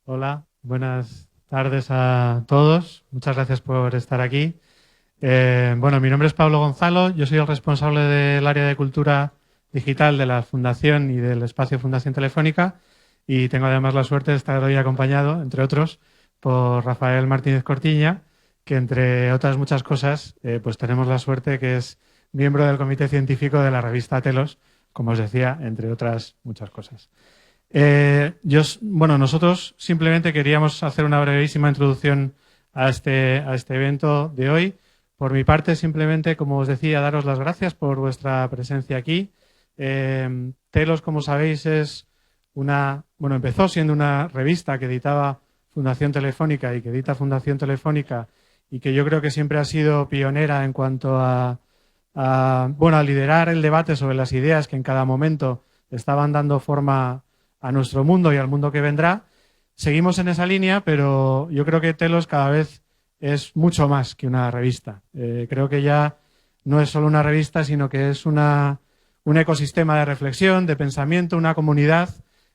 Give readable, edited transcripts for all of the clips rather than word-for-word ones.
Hola, buenas tardes a todos. Muchas gracias por estar aquí. Bueno, mi nombre es Pablo Gonzalo. Yo soy el responsable del área de cultura digital de la Fundación y del espacio Fundación Telefónica y tengo además la suerte de estar hoy acompañado, entre otros, por Rafael Martínez Cortiña, que entre otras muchas cosas, pues tenemos la suerte que es miembro del comité científico de la revista Telos, como os decía, entre otras muchas cosas. Bueno, nosotros simplemente queríamos hacer una brevísima introducción a este evento de hoy. Por mi parte, simplemente, como os decía, daros las gracias por vuestra presencia aquí. Telos, como sabéis, empezó siendo una revista que editaba Fundación Telefónica y que edita Fundación Telefónica y que yo creo que siempre ha sido pionera en cuanto a liderar el debate sobre las ideas que en cada momento estaban dando forma a nuestro mundo y al mundo que vendrá. Seguimos en esa línea, pero yo creo que Telos cada vez es mucho más que una revista. Creo que ya no es solo una revista, sino que es un ecosistema de reflexión, de pensamiento, una comunidad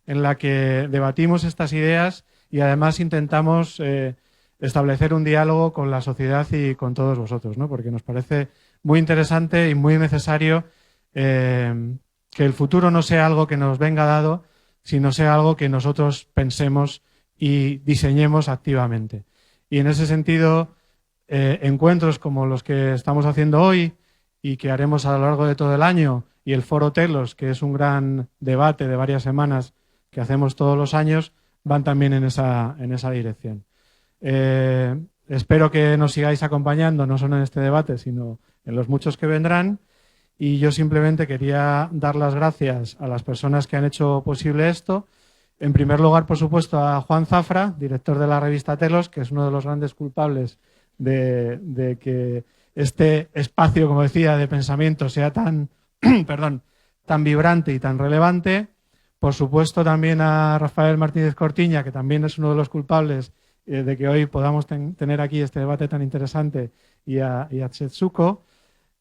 en la que debatimos estas ideas y además intentamos establecer un diálogo con la sociedad y con todos vosotros, ¿no? Porque nos parece muy interesante y muy necesario que el futuro no sea algo que nos venga dado, sino sea algo que nosotros pensemos y diseñemos activamente. Y en ese sentido, encuentros como los que estamos haciendo hoy y que haremos a lo largo de todo el año, y el Foro Telos, que es un gran debate de varias semanas que hacemos todos los años, van también en esa dirección. Espero que nos sigáis acompañando, no solo en este debate, sino en los muchos que vendrán. Y yo simplemente quería dar las gracias a las personas que han hecho posible esto. En primer lugar, por supuesto, a Juan Zafra, director de la revista Telos, que es uno de los grandes culpables de que este espacio, como decía, de pensamiento sea tan, tan vibrante y tan relevante. Por supuesto, también a Rafael Martínez Cortiña, que también es uno de los culpables de que hoy podamos tener aquí este debate tan interesante, y a Setsuko.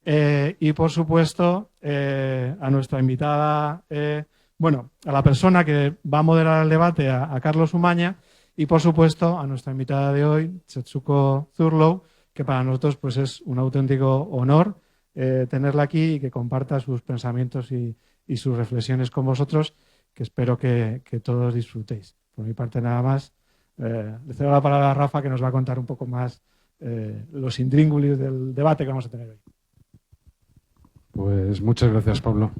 Y, por supuesto, a nuestra invitada, a la persona que va a moderar el debate, a Carlos Umaña, y, por supuesto, a nuestra invitada de hoy, Setsuko Zurlow, que para nosotros pues, es un auténtico honor tenerla aquí y que comparta sus pensamientos y sus reflexiones con vosotros, que espero que todos disfrutéis. Por mi parte, nada más. Le cedo la palabra a Rafa, que nos va a contar un poco más los intríngulis del debate que vamos a tener hoy. Pues muchas gracias, Pablo.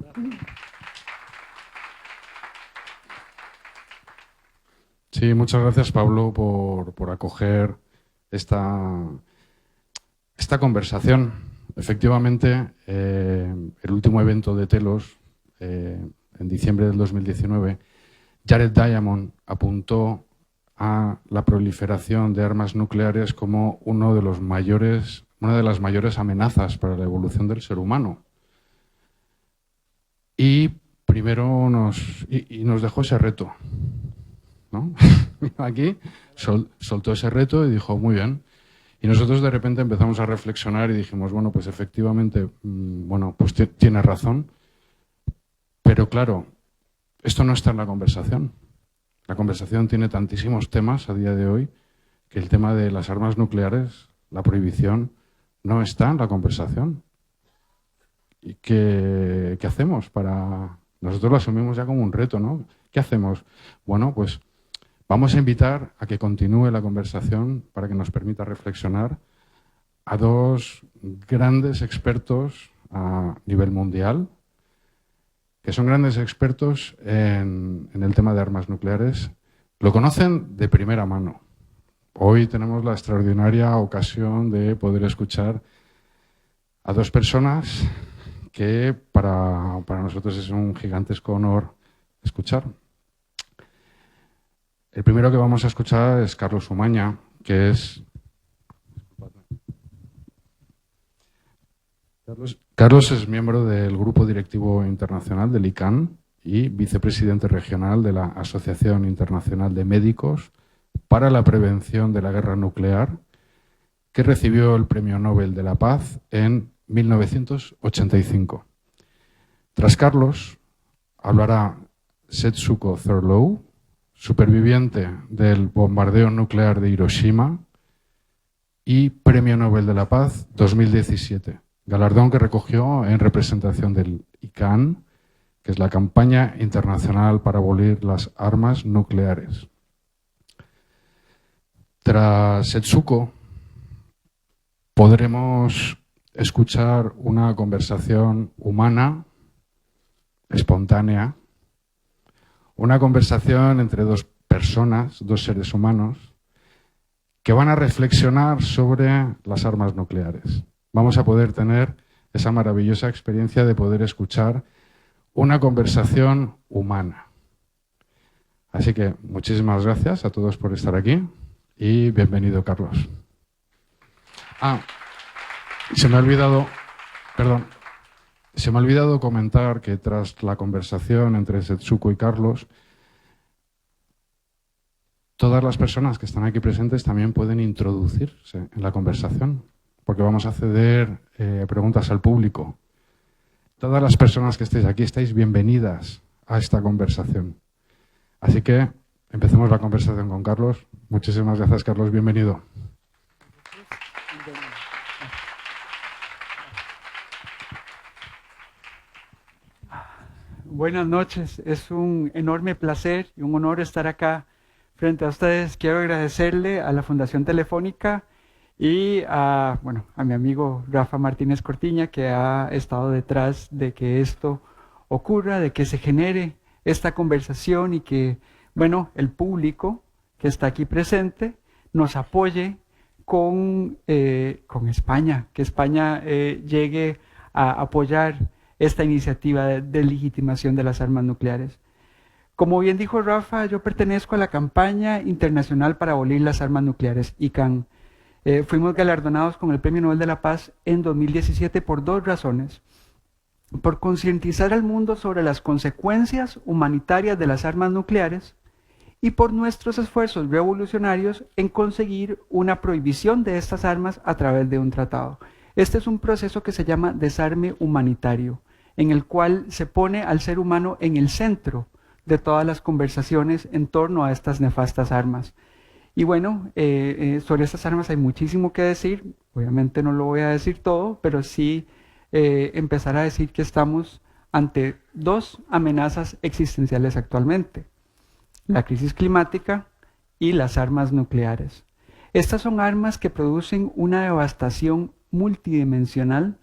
Sí, muchas gracias, Pablo, por acoger esta conversación. Efectivamente, el último evento de Telos, en diciembre del 2019, Jared Diamond apuntó a la proliferación de armas nucleares como una de las mayores amenazas para la evolución del ser humano. Y primero nos dejó ese reto, ¿no? Aquí soltó ese reto y dijo, muy bien. Y nosotros de repente empezamos a reflexionar y dijimos, bueno, pues efectivamente, pues tiene razón. Pero claro, esto no está en la conversación. La conversación tiene tantísimos temas a día de hoy que el tema de las armas nucleares, la prohibición, no está en la conversación. ¿Y qué hacemos para...? Nosotros lo asumimos ya como un reto, ¿no? ¿Qué hacemos? Bueno, pues vamos a invitar a que continúe la conversación para que nos permita reflexionar a dos grandes expertos a nivel mundial, que son grandes expertos en el tema de armas nucleares. Lo conocen de primera mano. Hoy tenemos la extraordinaria ocasión de poder escuchar a dos personas que para nosotros es un gigantesco honor escuchar. El primero que vamos a escuchar es Carlos Umaña, que es... Carlos es miembro del Grupo Directivo Internacional del ICANN y vicepresidente regional de la Asociación Internacional de Médicos para la Prevención de la Guerra Nuclear, que recibió el Premio Nobel de la Paz en 1985. Tras Carlos, hablará Setsuko Thurlow superviviente del bombardeo nuclear de Hiroshima y Premio Nobel de la Paz 2017, galardón que recogió en representación del ICANN, que es la Campaña Internacional para Abolir las Armas Nucleares. Tras Setsuko podremos escuchar una conversación humana, espontánea, una conversación entre dos personas, dos seres humanos, que van a reflexionar sobre las armas nucleares. Vamos a poder tener esa maravillosa experiencia de poder escuchar una conversación humana. Así que muchísimas gracias a todos por estar aquí y bienvenido, Carlos. Se me ha olvidado comentar que tras la conversación entre Setsuko y Carlos, todas las personas que están aquí presentes también pueden introducirse en la conversación, porque vamos a ceder preguntas al público. Todas las personas que estéis aquí estáis bienvenidas a esta conversación. Así que empecemos la conversación con Carlos. Muchísimas gracias, Carlos. Bienvenido. Buenas noches, es un enorme placer y un honor estar acá frente a ustedes. Quiero agradecerle a la Fundación Telefónica y a mi amigo Rafa Martínez Cortiña, que ha estado detrás de que esto ocurra, de que se genere esta conversación y que, el público que está aquí presente nos apoye con España, que España llegue a apoyar esta iniciativa de legitimación de las armas nucleares. Como bien dijo Rafa, yo pertenezco a la Campaña Internacional para Abolir las Armas Nucleares, ICANN. Fuimos galardonados con el Premio Nobel de la Paz en 2017 por dos razones. Por concientizar al mundo sobre las consecuencias humanitarias de las armas nucleares y por nuestros esfuerzos revolucionarios en conseguir una prohibición de estas armas a través de un tratado. Este es un proceso que se llama desarme humanitario, en el cual se pone al ser humano en el centro de todas las conversaciones en torno a estas nefastas armas. Y sobre estas armas hay muchísimo que decir, obviamente no lo voy a decir todo, pero sí empezar a decir que estamos ante dos amenazas existenciales actualmente: la crisis climática y las armas nucleares. Estas son armas que producen una devastación multidimensional,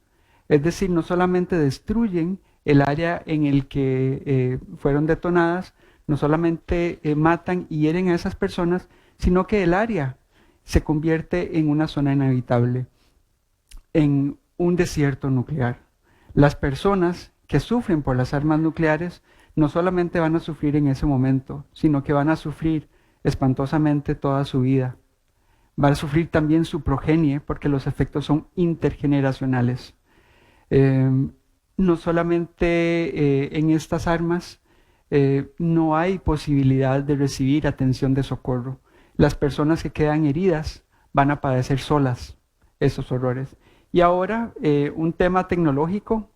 es decir, no solamente destruyen el área en el que fueron detonadas, no solamente matan y hieren a esas personas, sino que el área se convierte en una zona inhabitable, en un desierto nuclear. Las personas que sufren por las armas nucleares no solamente van a sufrir en ese momento, sino que van a sufrir espantosamente toda su vida. Van a sufrir también su progenie, porque los efectos son intergeneracionales. No solamente en estas armas no hay posibilidad de recibir atención de socorro. Las personas que quedan heridas van a padecer solas esos horrores. Y ahora un tema tecnológico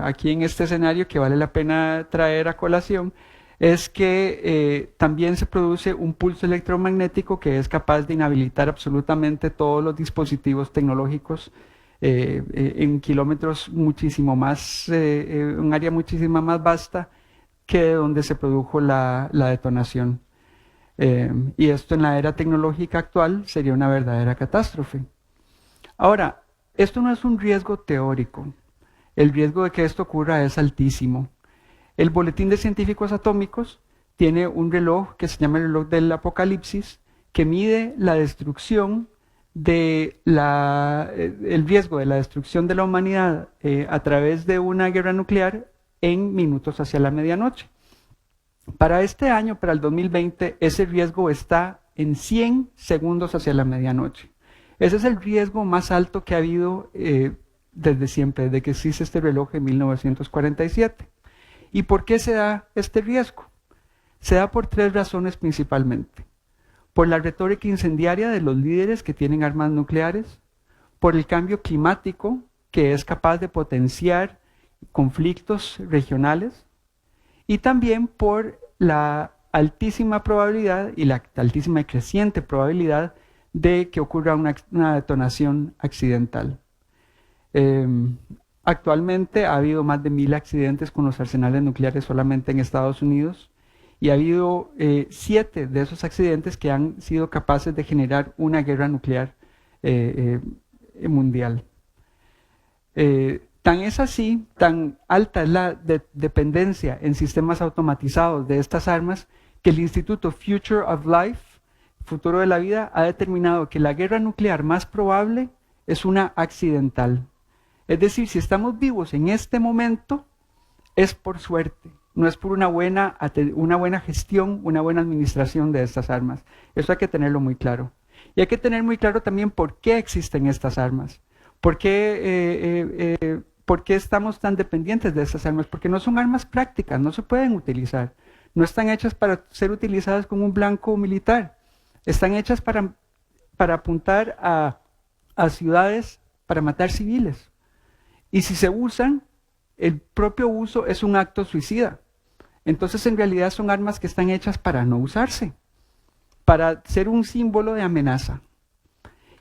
aquí en este escenario que vale la pena traer a colación es que también se produce un pulso electromagnético que es capaz de inhabilitar absolutamente todos los dispositivos tecnológicos en kilómetros muchísimo más, un área muchísimo más vasta que donde se produjo la detonación. Y esto en la era tecnológica actual sería una verdadera catástrofe. Ahora, esto no es un riesgo teórico. El riesgo de que esto ocurra es altísimo. El Boletín de Científicos Atómicos tiene un reloj que se llama el reloj del apocalipsis, que mide la destrucción el riesgo de la destrucción de la humanidad a través de una guerra nuclear en minutos hacia la medianoche. Para este año, para el 2020, ese riesgo está en 100 segundos hacia la medianoche. Ese es el riesgo más alto que ha habido desde siempre, desde que existe este reloj en 1947. ¿Y por qué se da este riesgo? Se da por tres razones principalmente. Por la retórica incendiaria de los líderes que tienen armas nucleares, por el cambio climático que es capaz de potenciar conflictos regionales y también por la altísima probabilidad y la altísima y creciente probabilidad de que ocurra una detonación accidental. Actualmente ha habido más de 1000 accidentes con los arsenales nucleares solamente en Estados Unidos y ha habido 7 de esos accidentes que han sido capaces de generar una guerra nuclear mundial. Tan es así, tan alta es la dependencia en sistemas automatizados de estas armas, que el Instituto Future of Life, Futuro de la Vida, ha determinado que la guerra nuclear más probable es una accidental. Es decir, si estamos vivos en este momento, es por suerte, no es por una buena gestión, una buena administración de estas armas. Eso hay que tenerlo muy claro. Y hay que tener muy claro también por qué existen estas armas. ¿Por qué estamos tan dependientes de estas armas? Porque no son armas prácticas, no se pueden utilizar. No están hechas para ser utilizadas como un blanco militar. Están hechas para apuntar a ciudades, para matar civiles. Y si se usan, el propio uso es un acto suicida. Entonces, en realidad son armas que están hechas para no usarse, para ser un símbolo de amenaza.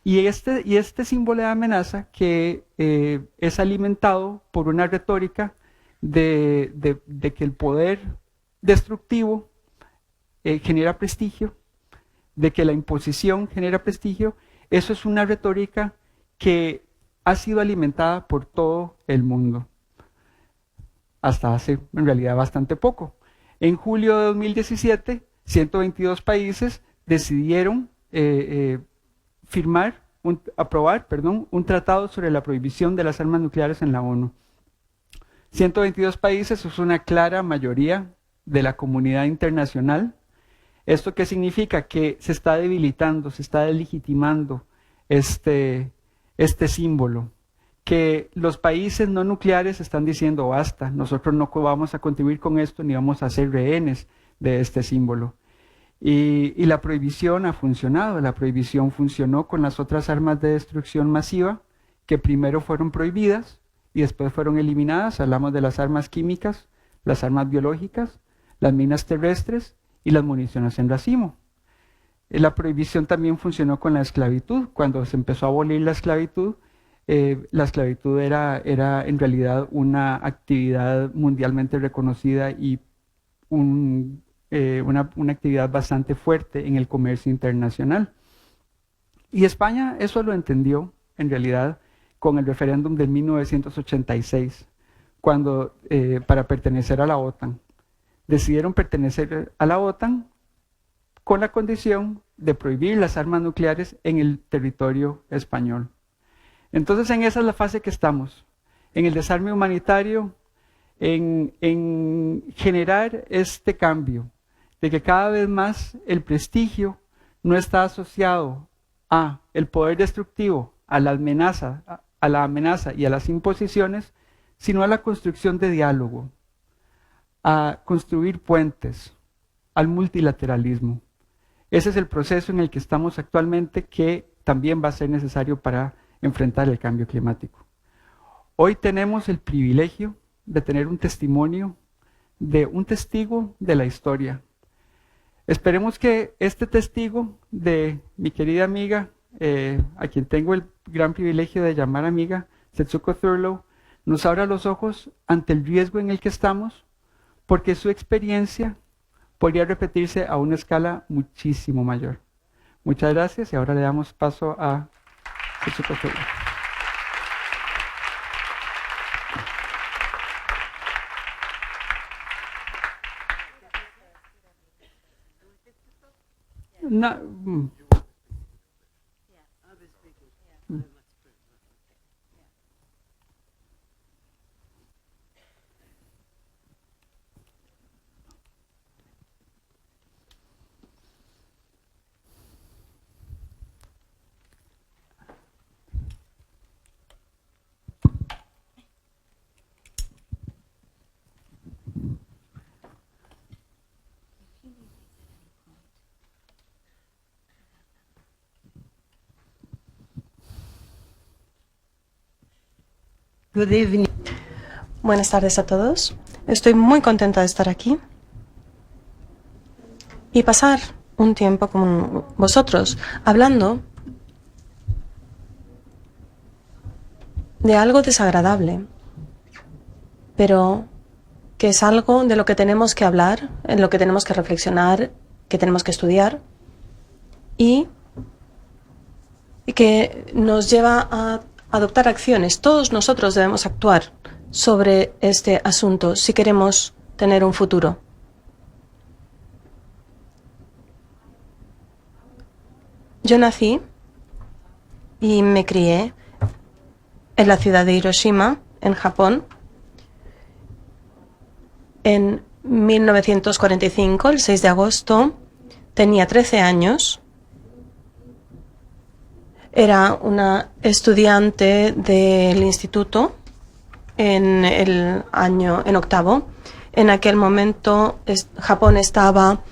Y este símbolo de amenaza que es alimentado por una retórica de que el poder destructivo genera prestigio, de que la imposición genera prestigio, eso es una retórica que ha sido alimentada por todo el mundo, hasta hace en realidad bastante poco. En julio de 2017, 122 países decidieron aprobar un tratado sobre la prohibición de las armas nucleares en la ONU. 122 países es una clara mayoría de la comunidad internacional. ¿Esto qué significa? Que se está debilitando, se está delegitimando este símbolo. Que los países no nucleares están diciendo basta, nosotros no vamos a contribuir con esto ni vamos a ser rehenes de este símbolo. Y la prohibición ha funcionado, la prohibición funcionó con las otras armas de destrucción masiva que primero fueron prohibidas y después fueron eliminadas. Hablamos de las armas químicas, las armas biológicas, las minas terrestres y las municiones en racimo. La prohibición también funcionó con la esclavitud. Cuando se empezó a abolir la esclavitud era en realidad una actividad mundialmente reconocida y una actividad bastante fuerte en el comercio internacional. Y España eso lo entendió en realidad con el referéndum de 1986, cuando para pertenecer a la OTAN. Decidieron pertenecer a la OTAN con la condición de prohibir las armas nucleares en el territorio español. Entonces esa es la fase que estamos, en el desarme humanitario, en generar este cambio, de que cada vez más el prestigio no está asociado a el poder destructivo, a la amenaza y a las imposiciones, sino a la construcción de diálogo, a construir puentes, al multilateralismo. Ese es el proceso en el que estamos actualmente, que también va a ser necesario para enfrentar el cambio climático. Hoy tenemos el privilegio de tener un testimonio de un testigo de la historia. Esperemos que este testigo de mi querida amiga, a quien tengo el gran privilegio de llamar amiga, Setsuko Thurlow, nos abra los ojos ante el riesgo en el que estamos, porque su experiencia podría repetirse a una escala muchísimo mayor. Muchas gracias y ahora le damos paso a Setsuko Thurlow. No. Good evening. Buenas tardes a todos. Estoy muy contenta de estar aquí. y pasar un tiempo con vosotros, hablando de algo desagradable, pero que es algo de lo que tenemos que hablar, en lo que tenemos que reflexionar, que tenemos que estudiar y que nos lleva a adoptar acciones. Todos nosotros debemos actuar sobre este asunto si queremos tener un futuro. Yo nací y me crié en la ciudad de Hiroshima, en Japón, en 1945, el 6 de agosto. Tenía 13 años. Era una estudiante del instituto en octavo. En aquel momento Japón estaba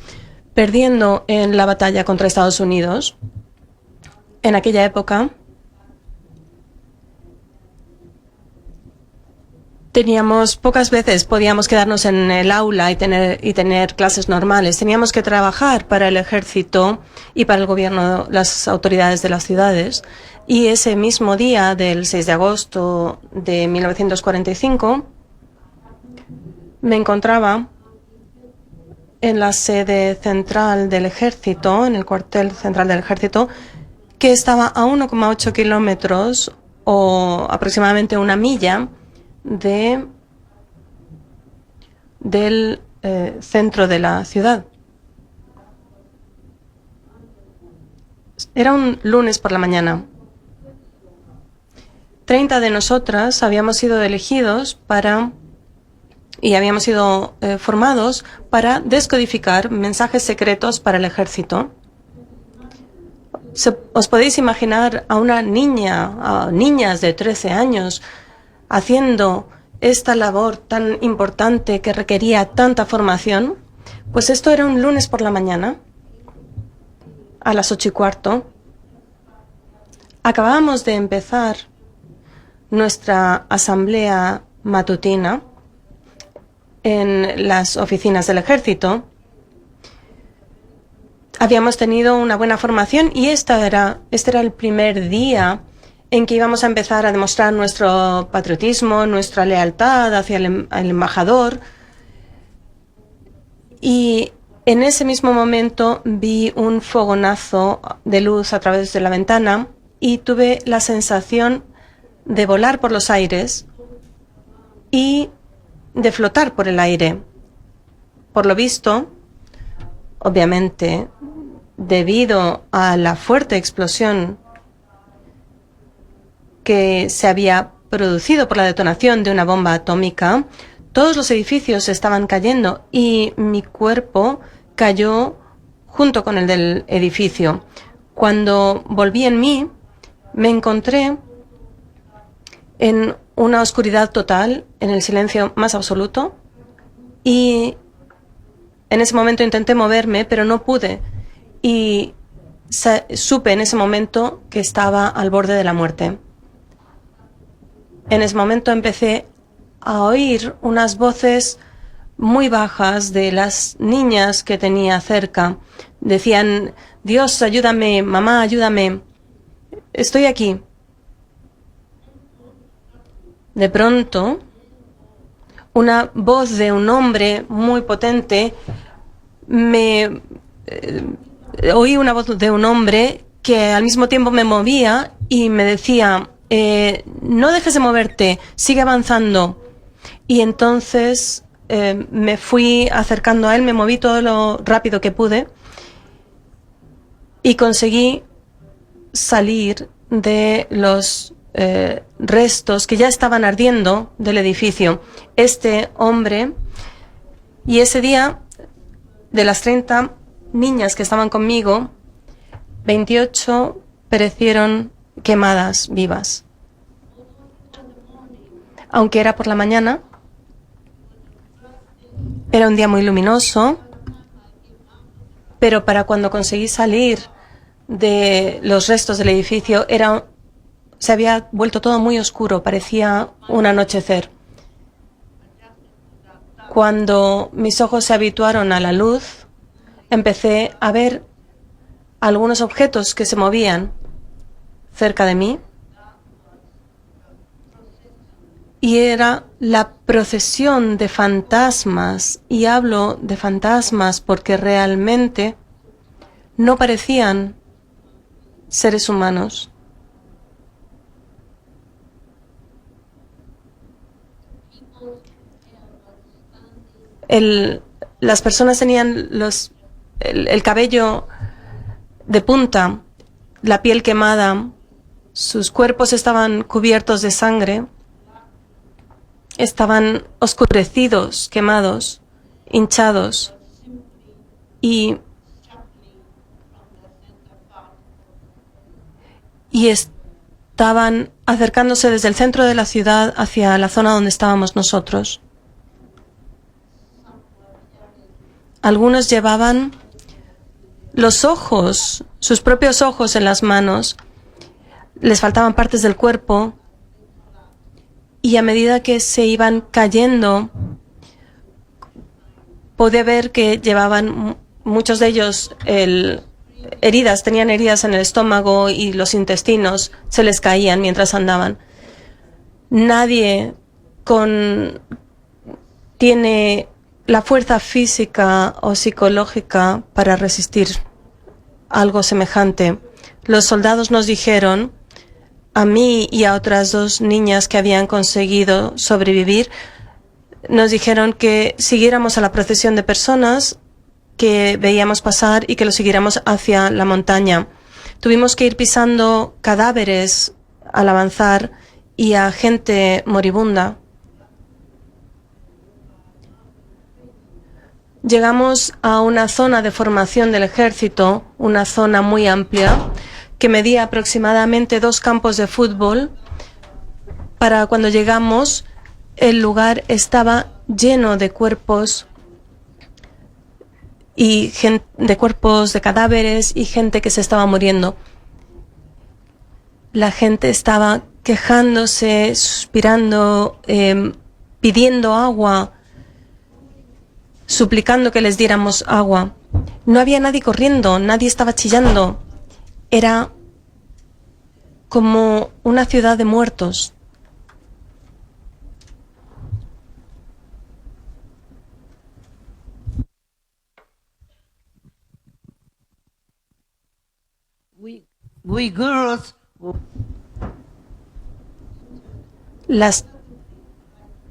perdiendo en la batalla contra Estados Unidos. En aquella época pocas veces podíamos quedarnos en el aula y tener clases normales. Teníamos que trabajar para el ejército y para el gobierno, las autoridades de las ciudades. Y ese mismo día del 6 de agosto de 1945 me encontraba en la sede central del ejército, en el cuartel central del ejército, que estaba a 1,8 kilómetros o aproximadamente una milla del centro de la ciudad. Era un lunes por la mañana. 30 de nosotras habíamos sido elegidos y habíamos sido formados para descodificar mensajes secretos para el ejército. ¿Os podéis imaginar a una niña, a niñas de 13 años, haciendo esta labor tan importante que requería tanta formación? Pues esto era un lunes por la mañana, a las 8:15. Acabábamos de empezar nuestra asamblea matutina en las oficinas del ejército. Habíamos tenido una buena formación y este era el primer día en que íbamos a empezar a demostrar nuestro patriotismo, nuestra lealtad hacia el embajador. Y en ese mismo momento vi un fogonazo de luz a través de la ventana y tuve la sensación de volar por los aires y de flotar por el aire. Por lo visto, obviamente, debido a la fuerte explosión que se había producido por la detonación de una bomba atómica, todos los edificios estaban cayendo y mi cuerpo cayó junto con el del edificio. Cuando volví en mí, me encontré en una oscuridad total, en el silencio más absoluto, y en ese momento intenté moverme, pero no pude. Y supe en ese momento que estaba al borde de la muerte. En ese momento empecé a oír unas voces muy bajas de las niñas que tenía cerca. Decían: Dios, ayúdame, mamá, ayúdame, estoy aquí. De pronto, una voz de un hombre muy potente oí una voz de un hombre que al mismo tiempo me movía y me decía: no dejes de moverte, sigue avanzando. Y entonces me fui acercando a él, me moví todo lo rápido que pude y conseguí salir de los restos que ya estaban ardiendo del edificio. Este hombre, y ese día, de las 30 niñas que estaban conmigo, 28 perecieron quemadas vivas. Aunque era por la mañana, era un día muy luminoso, pero para cuando conseguí salir de los restos del edificio se había vuelto todo muy oscuro, parecía un anochecer. Cuando mis ojos se habituaron a la luz, empecé a ver algunos objetos que se movían cerca de mí. Y era la procesión de fantasmas. Y hablo de fantasmas porque realmente no parecían seres humanos. Las personas tenían el cabello de punta, la piel quemada, sus cuerpos estaban cubiertos de sangre, estaban oscurecidos, quemados, hinchados y estaban acercándose desde el centro de la ciudad hacia la zona donde estábamos nosotros. Algunos llevaban los ojos, sus propios ojos en las manos. Les faltaban partes del cuerpo y a medida que se iban cayendo, podía ver que llevaban muchos de ellos heridas, tenían heridas en el estómago y los intestinos se les caían mientras andaban. Nadie tiene la fuerza física o psicológica para resistir algo semejante. Los soldados nos dijeron, a mí y a otras 2 niñas que habían conseguido sobrevivir, nos dijeron que siguiéramos a la procesión de personas que veíamos pasar y que lo siguiéramos hacia la montaña. Tuvimos que ir pisando cadáveres al avanzar y a gente moribunda. Llegamos a una zona de formación del ejército, una zona muy amplia, que medía aproximadamente 2 campos de fútbol. Para cuando llegamos, el lugar estaba lleno de cuerpos de cadáveres y gente que se estaba muriendo. La gente estaba quejándose, suspirando, pidiendo agua, suplicando que les diéramos agua. No había nadie corriendo, nadie estaba chillando. Era como una ciudad de muertos. We girls. Las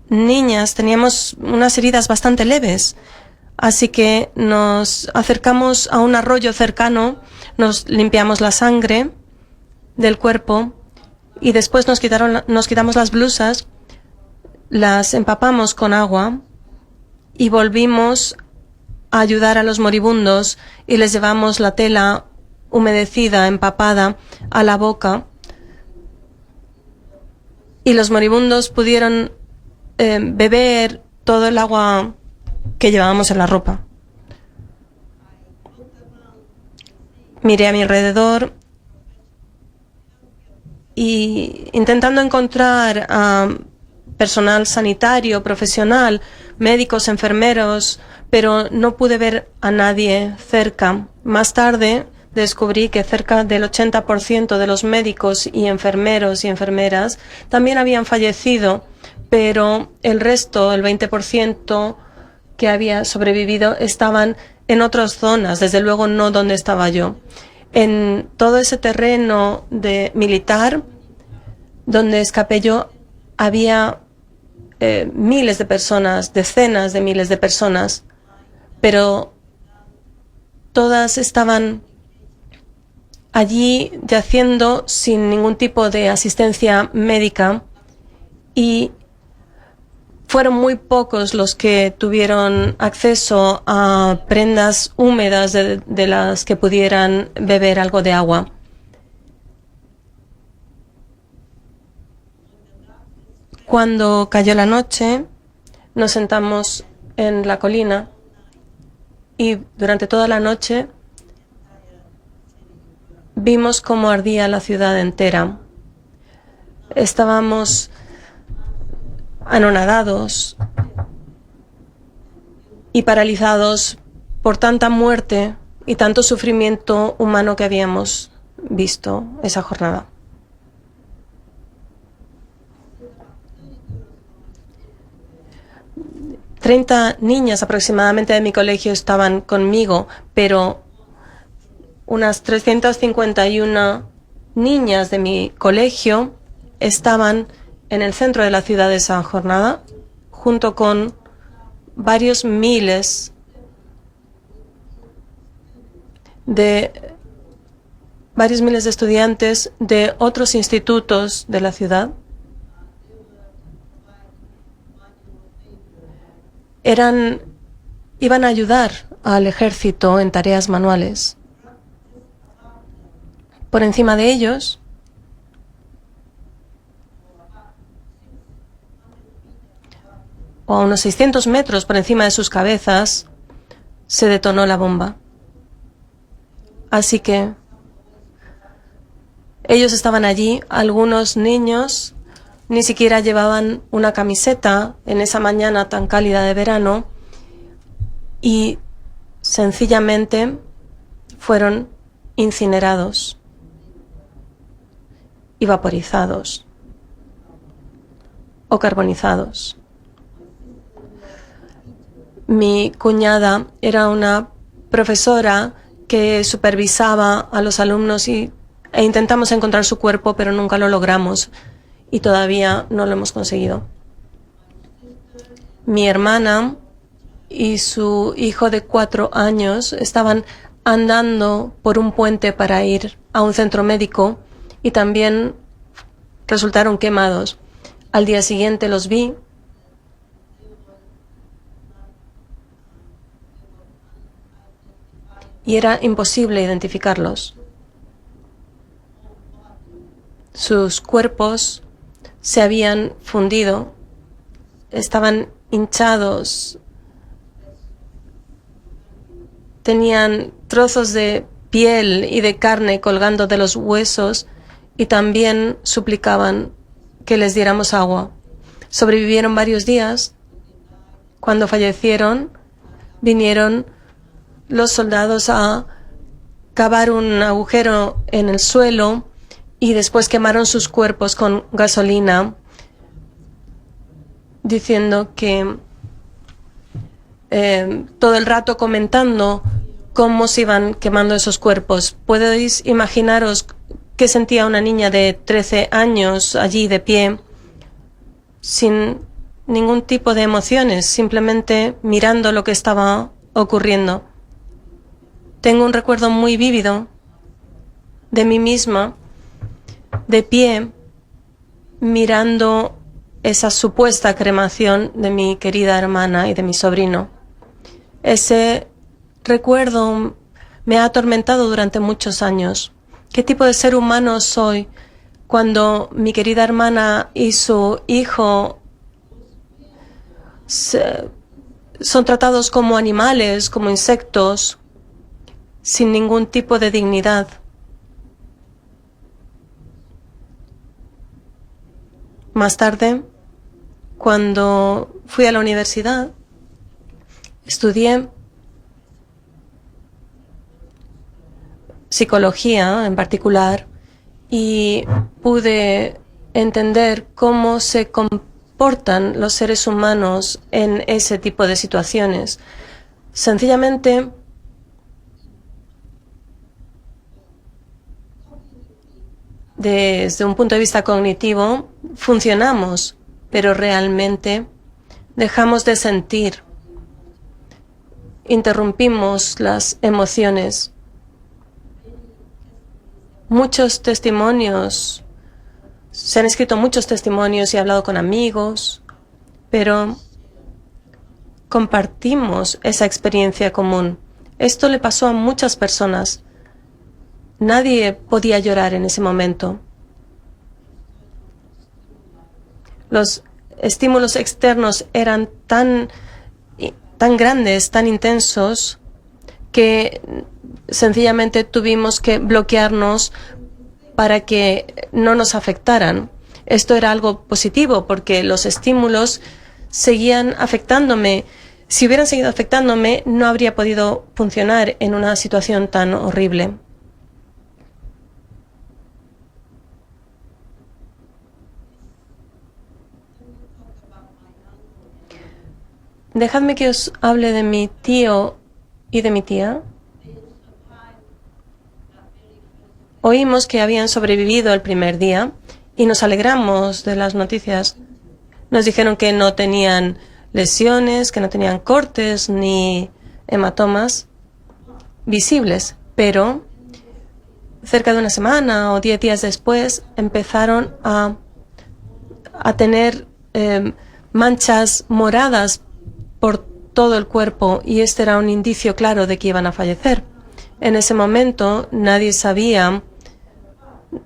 niñas teníamos unas heridas bastante leves, así que nos acercamos a un arroyo cercano, nos limpiamos la sangre del cuerpo y después nos quitamos las blusas, las empapamos con agua y volvimos a ayudar a los moribundos y les llevamos la tela humedecida, empapada, a la boca. Y los moribundos pudieron beber todo el agua que llevábamos en la ropa. Miré a mi alrededor y intentando encontrar a personal sanitario, profesional, médicos, enfermeros, pero no pude ver a nadie cerca. Más tarde descubrí que cerca del 80% de los médicos y enfermeros y enfermeras también habían fallecido, pero el resto, el 20% que había sobrevivido, estaban en otras zonas, desde luego no donde estaba yo. En todo ese terreno militar donde escapé yo había miles de personas, decenas de miles de personas, pero todas estaban allí yaciendo sin ningún tipo de asistencia médica y fueron muy pocos los que tuvieron acceso a prendas húmedas de las que pudieran beber algo de agua. Cuando cayó la noche, nos sentamos en la colina y durante toda la noche vimos cómo ardía la ciudad entera. Estábamos anonadados y paralizados por tanta muerte y tanto sufrimiento humano que habíamos visto esa jornada. Treinta niñas aproximadamente de mi colegio estaban conmigo, pero unas 351 niñas de mi colegio estaban en el centro de la ciudad de esa jornada, junto con varios miles de estudiantes de otros institutos de la ciudad. Iban a ayudar al ejército en tareas manuales. Por encima de ellos, o a unos 600 metros por encima de sus cabezas, se detonó la bomba. Así que ellos estaban allí, algunos niños ni siquiera llevaban una camiseta en esa mañana tan cálida de verano y sencillamente fueron incinerados y vaporizados o carbonizados. Mi cuñada era una profesora que supervisaba a los alumnos e intentamos encontrar su cuerpo, pero nunca lo logramos y todavía no lo hemos conseguido. Mi hermana y su hijo de 4 años estaban andando por un puente para ir a un centro médico y también resultaron quemados. Al día siguiente los vi. Y era imposible identificarlos. Sus cuerpos se habían fundido, estaban hinchados, tenían trozos de piel y de carne colgando de los huesos y también suplicaban que les diéramos agua. Sobrevivieron varios días. Cuando fallecieron, vinieron los soldados a cavar un agujero en el suelo y después quemaron sus cuerpos con gasolina, diciendo que todo el rato comentando cómo se iban quemando esos cuerpos. ¿Podéis imaginaros qué sentía una niña de 13 años allí de pie, sin ningún tipo de emociones, simplemente mirando lo que estaba ocurriendo? Tengo un recuerdo muy vívido de mí misma, de pie, mirando esa supuesta cremación de mi querida hermana y de mi sobrino. Ese recuerdo me ha atormentado durante muchos años. ¿Qué tipo de ser humano soy cuando mi querida hermana y su hijo son tratados como animales, como insectos, sin ningún tipo de dignidad? Más tarde, cuando fui a la universidad, estudié psicología en particular y pude entender cómo se comportan los seres humanos en ese tipo de situaciones. Sencillamente, desde un punto de vista cognitivo, funcionamos, pero realmente dejamos de sentir, interrumpimos las emociones. Muchos testimonios, se han escrito muchos testimonios y he hablado con amigos, pero compartimos esa experiencia común. Esto le pasó a muchas personas. Nadie podía llorar en ese momento. Los estímulos externos eran tan grandes, tan intensos, que sencillamente tuvimos que bloquearnos para que no nos afectaran. Esto era algo positivo porque los estímulos seguían afectándome. Si hubieran seguido afectándome, no habría podido funcionar en una situación tan horrible. Dejadme que os hable de mi tío y de mi tía. Oímos que habían sobrevivido el primer día y nos alegramos de las noticias. Nos dijeron que no tenían lesiones, que no tenían cortes ni hematomas visibles, pero cerca de una semana o 10 días después empezaron a tener manchas moradas por todo el cuerpo y este era un indicio claro de que iban a fallecer. En ese momento nadie sabía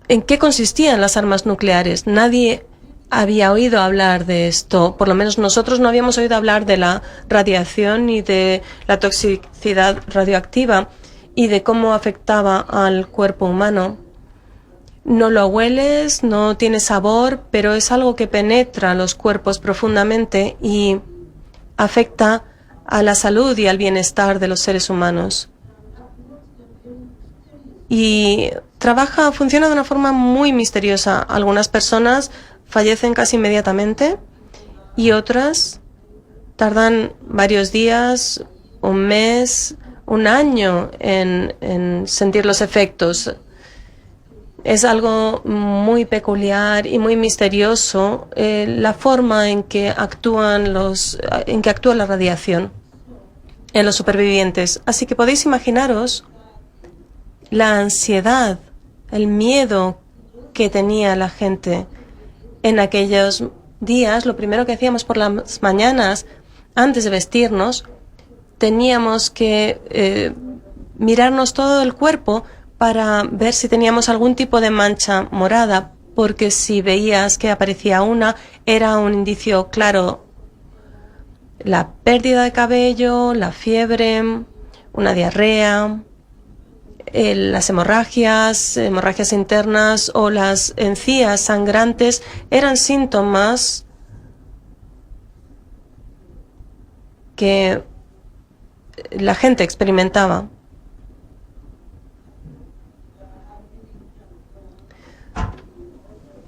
en qué consistían las armas nucleares. Nadie había oído hablar de esto. Por lo menos nosotros no habíamos oído hablar de la radiación ni de la toxicidad radioactiva y de cómo afectaba al cuerpo humano. No lo hueles, no tiene sabor, pero es algo que penetra los cuerpos profundamente y afecta a la salud y al bienestar de los seres humanos. Y funciona de una forma muy misteriosa. Algunas personas fallecen casi inmediatamente y otras tardan varios días, un mes, un año en sentir los efectos. Es algo muy peculiar y muy misterioso la forma en que actúa la radiación en los supervivientes. Así que podéis imaginaros la ansiedad, el miedo que tenía la gente en aquellos días. Lo primero que hacíamos por las mañanas, antes de vestirnos, teníamos que mirarnos todo el cuerpo para ver si teníamos algún tipo de mancha morada, porque si veías que aparecía una, era un indicio claro. La pérdida de cabello, la fiebre, una diarrea, las hemorragias internas o las encías sangrantes eran síntomas que la gente experimentaba.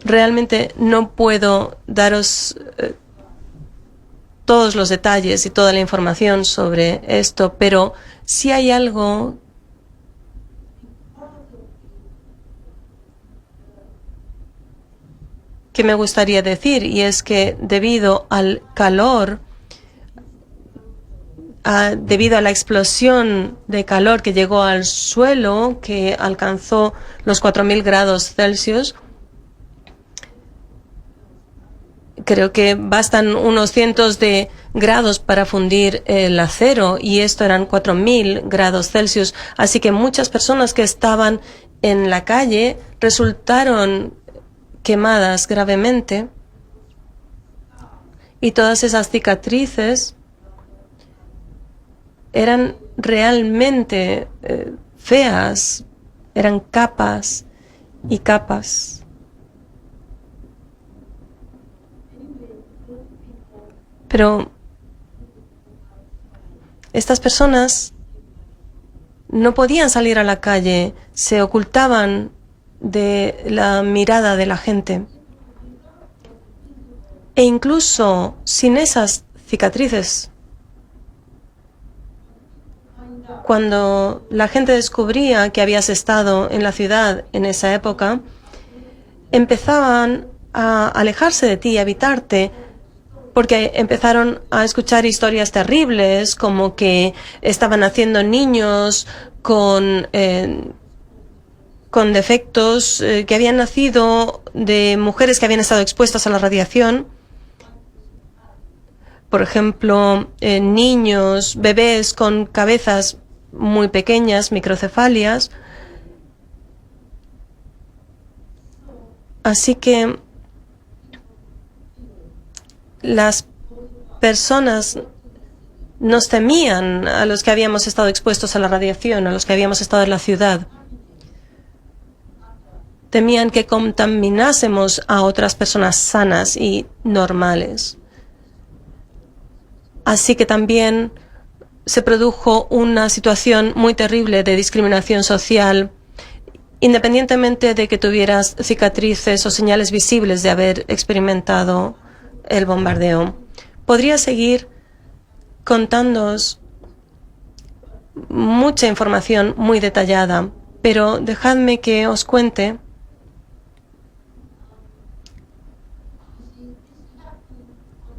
Realmente no puedo daros todos los detalles y toda la información sobre esto, pero sí hay algo que me gustaría decir, y es que debido al calor, debido a la explosión de calor que llegó al suelo, que alcanzó los 4000 grados Celsius, creo que bastan unos cientos de grados para fundir el acero y esto eran 4000 grados Celsius. Así que muchas personas que estaban en la calle resultaron quemadas gravemente y todas esas cicatrices eran realmente feas, eran capas y capas. Pero estas personas no podían salir a la calle, se ocultaban de la mirada de la gente. E incluso sin esas cicatrices, cuando la gente descubría que habías estado en la ciudad en esa época, empezaban a alejarse de ti, a evitarte, porque empezaron a escuchar historias terribles, como que estaban haciendo niños con defectos, que habían nacido de mujeres que habían estado expuestas a la radiación. Por ejemplo, niños, bebés con cabezas muy pequeñas, microcefalias. Así que las personas nos temían a los que habíamos estado expuestos a la radiación, a los que habíamos estado en la ciudad. Temían que contaminásemos a otras personas sanas y normales. Así que también se produjo una situación muy terrible de discriminación social, independientemente de que tuvieras cicatrices o señales visibles de haber experimentado el bombardeo. Podría seguir contándoos mucha información muy detallada, pero dejadme que os cuente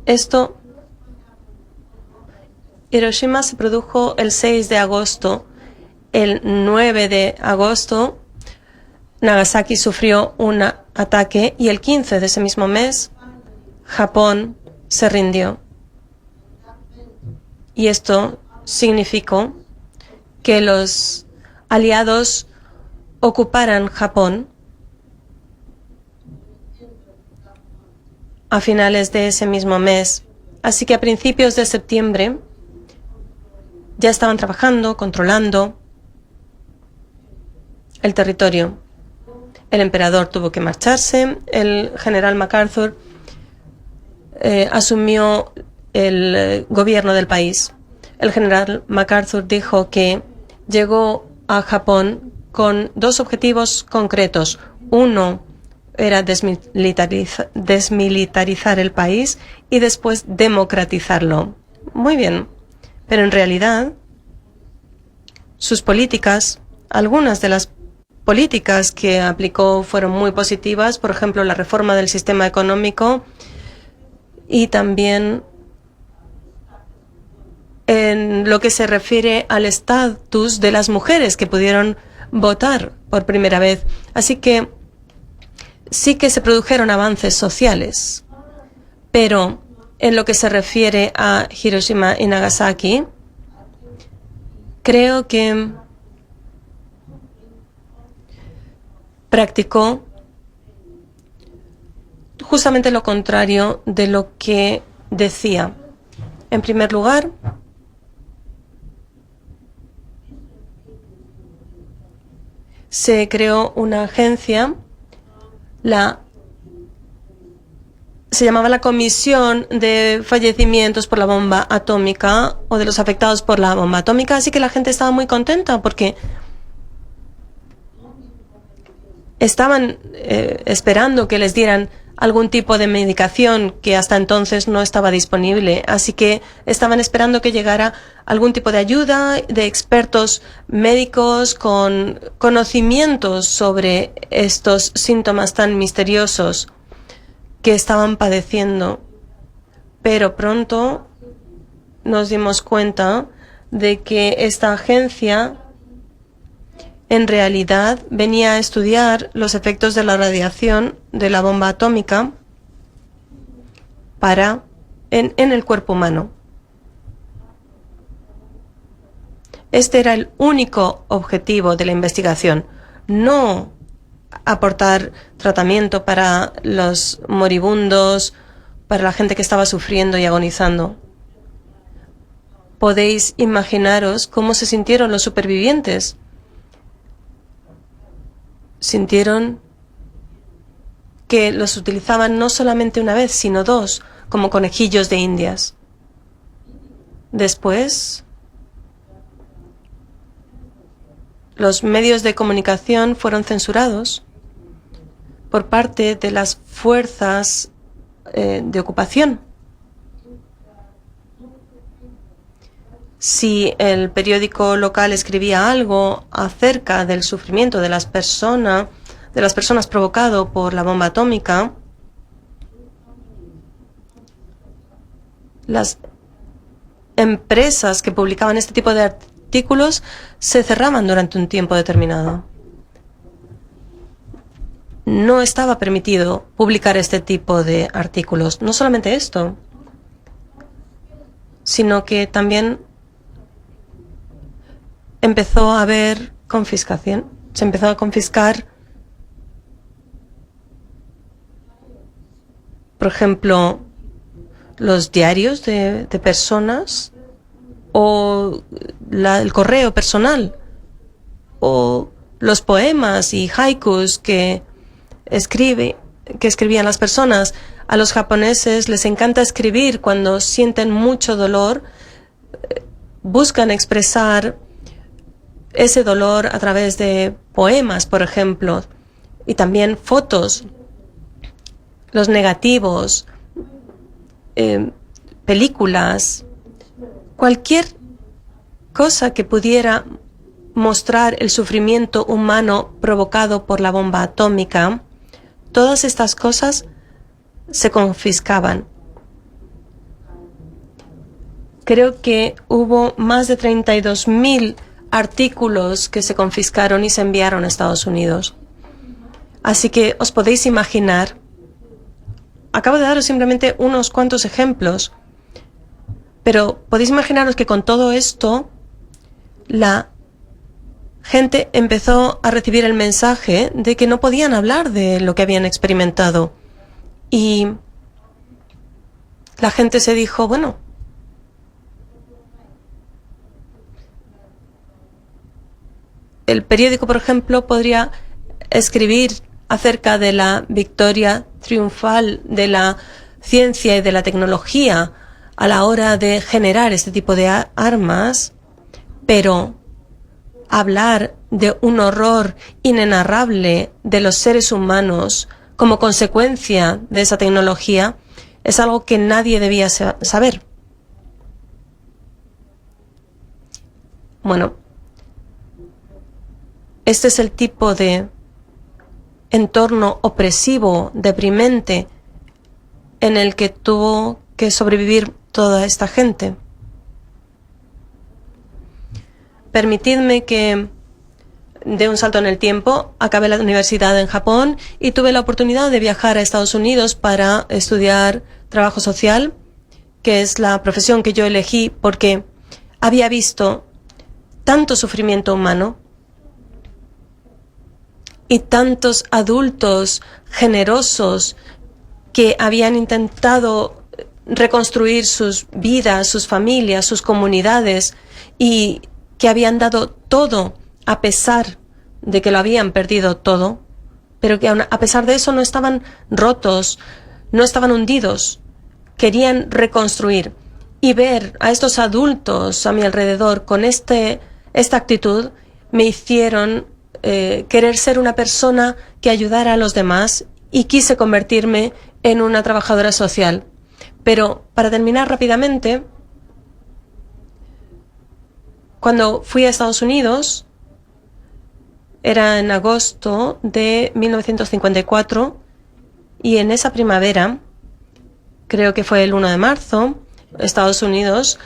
esto. Hiroshima se produjo el 6 de agosto. El 9 de agosto, Nagasaki sufrió un ataque y el 15 de ese mismo mes, Japón se rindió. Y esto significó que los aliados ocuparan Japón a finales de ese mismo mes. Así que a principios de septiembre ya estaban trabajando, controlando el territorio. El emperador tuvo que marcharse, el general MacArthur asumió el gobierno del país. El general MacArthur dijo que llegó a Japón con dos objetivos concretos. Uno era desmilitarizar el país y después democratizarlo. Muy bien, pero en realidad sus políticas, algunas de las políticas que aplicó fueron muy positivas, por ejemplo, la reforma del sistema económico y también en lo que se refiere al estatus de las mujeres que pudieron votar por primera vez. Así que sí que se produjeron avances sociales, pero en lo que se refiere a Hiroshima y Nagasaki, creo que practicó justamente lo contrario de lo que decía. En primer lugar, se creó una agencia, se llamaba la Comisión de Fallecimientos por la Bomba Atómica o de los afectados por la bomba atómica, así que la gente estaba muy contenta porque estaban esperando que les dieran algún tipo de medicación que hasta entonces no estaba disponible. Así que estaban esperando que llegara algún tipo de ayuda de expertos médicos con conocimientos sobre estos síntomas tan misteriosos que estaban padeciendo. Pero pronto nos dimos cuenta de que esta agencia en realidad venía a estudiar los efectos de la radiación de la bomba atómica en el cuerpo humano. Este era el único objetivo de la investigación, no aportar tratamiento para los moribundos, para la gente que estaba sufriendo y agonizando. Podéis imaginaros cómo se sintieron los supervivientes. Sintieron que los utilizaban no solamente una vez, sino dos, como conejillos de indias. Después, los medios de comunicación fueron censurados por parte de las fuerzas de ocupación. Si el periódico local escribía algo acerca del sufrimiento de las personas provocado por la bomba atómica, las empresas que publicaban este tipo de artículos se cerraban durante un tiempo determinado. No estaba permitido publicar este tipo de artículos. No solamente esto, sino que también empezó a haber confiscación. Se empezó a confiscar, por ejemplo, los diarios de personas o el correo personal o los poemas y haikus que escribían las personas. A los japoneses les encanta escribir cuando sienten mucho dolor. Buscan expresar ese dolor a través de poemas, por ejemplo, y también fotos, los negativos, películas, cualquier cosa que pudiera mostrar el sufrimiento humano provocado por la bomba atómica. Todas estas cosas se confiscaban. Creo que hubo más de 32.000 artículos que se confiscaron y se enviaron a Estados Unidos. Así que os podéis imaginar, acabo de daros simplemente unos cuantos ejemplos, pero podéis imaginaros que con todo esto la gente empezó a recibir el mensaje de que no podían hablar de lo que habían experimentado. Y la gente se dijo, bueno, el periódico, por ejemplo, podría escribir acerca de la victoria triunfal de la ciencia y de la tecnología a la hora de generar este tipo de armas, pero hablar de un horror inenarrable de los seres humanos como consecuencia de esa tecnología es algo que nadie debía saber. Bueno, este es el tipo de entorno opresivo, deprimente, en el que tuvo que sobrevivir toda esta gente. Permitidme que dé un salto en el tiempo. Acabé la universidad en Japón y tuve la oportunidad de viajar a Estados Unidos para estudiar trabajo social, que es la profesión que yo elegí porque había visto tanto sufrimiento humano y tantos adultos generosos que habían intentado reconstruir sus vidas, sus familias, sus comunidades y que habían dado todo a pesar de que lo habían perdido todo, pero que a pesar de eso no estaban rotos, no estaban hundidos, querían reconstruir. Y ver a estos adultos a mi alrededor con esta actitud me hicieron querer ser una persona que ayudara a los demás y quise convertirme en una trabajadora social. Pero para terminar rápidamente, cuando fui a Estados Unidos, era en agosto de 1954 y en esa primavera, creo que fue el 1 de marzo, Estados Unidos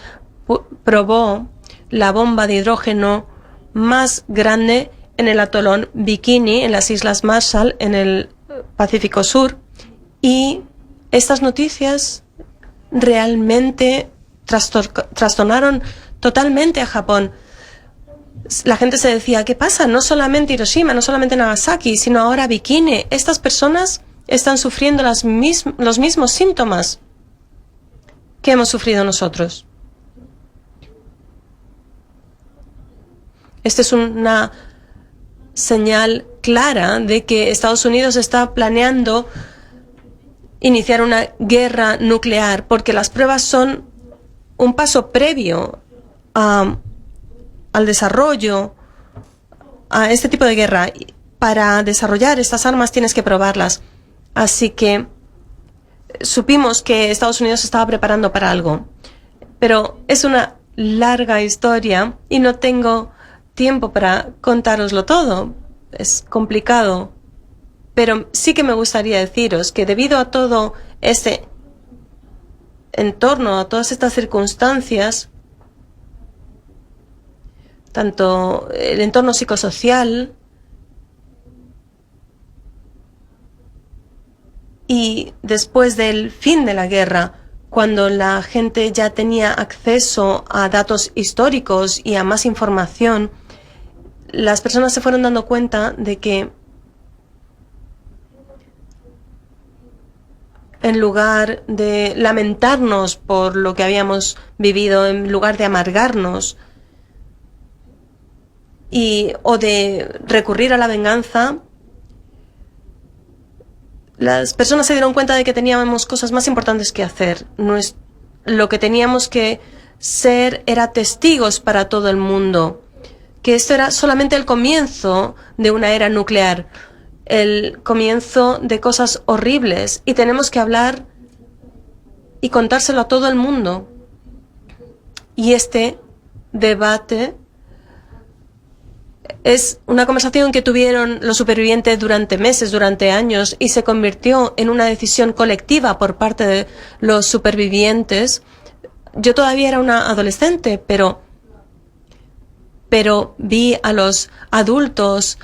probó la bomba de hidrógeno más grande en el atolón Bikini, en las Islas Marshall, en el Pacífico Sur. Y estas noticias realmente trastornaron totalmente a Japón. La gente se decía, ¿qué pasa? No solamente Hiroshima, no solamente Nagasaki, sino ahora Bikini. Estas personas están sufriendo los mismos síntomas que hemos sufrido nosotros. Esta es una señal clara de que Estados Unidos está planeando iniciar una guerra nuclear, porque las pruebas son un paso previo al desarrollo, a este tipo de guerra. Para desarrollar estas armas tienes que probarlas. Así que supimos que Estados Unidos se estaba preparando para algo. Pero es una larga historia y no tengo tiempo para contároslo todo. Es complicado. Pero sí que me gustaría deciros que debido a todo este entorno, a todas estas circunstancias, tanto el entorno psicosocial y después del fin de la guerra, cuando la gente ya tenía acceso a datos históricos y a más información, las personas se fueron dando cuenta de que en lugar de lamentarnos por lo que habíamos vivido, en lugar de amargarnos o de recurrir a la venganza, las personas se dieron cuenta de que teníamos cosas más importantes que hacer. Lo que teníamos que ser era testigos para todo el mundo, que esto era solamente el comienzo de una era nuclear, el comienzo de cosas horribles, y tenemos que hablar y contárselo a todo el mundo. Y este debate es una conversación que tuvieron los supervivientes durante meses, durante años, y se convirtió en una decisión colectiva por parte de los supervivientes. Yo todavía era una adolescente, pero vi a los adultos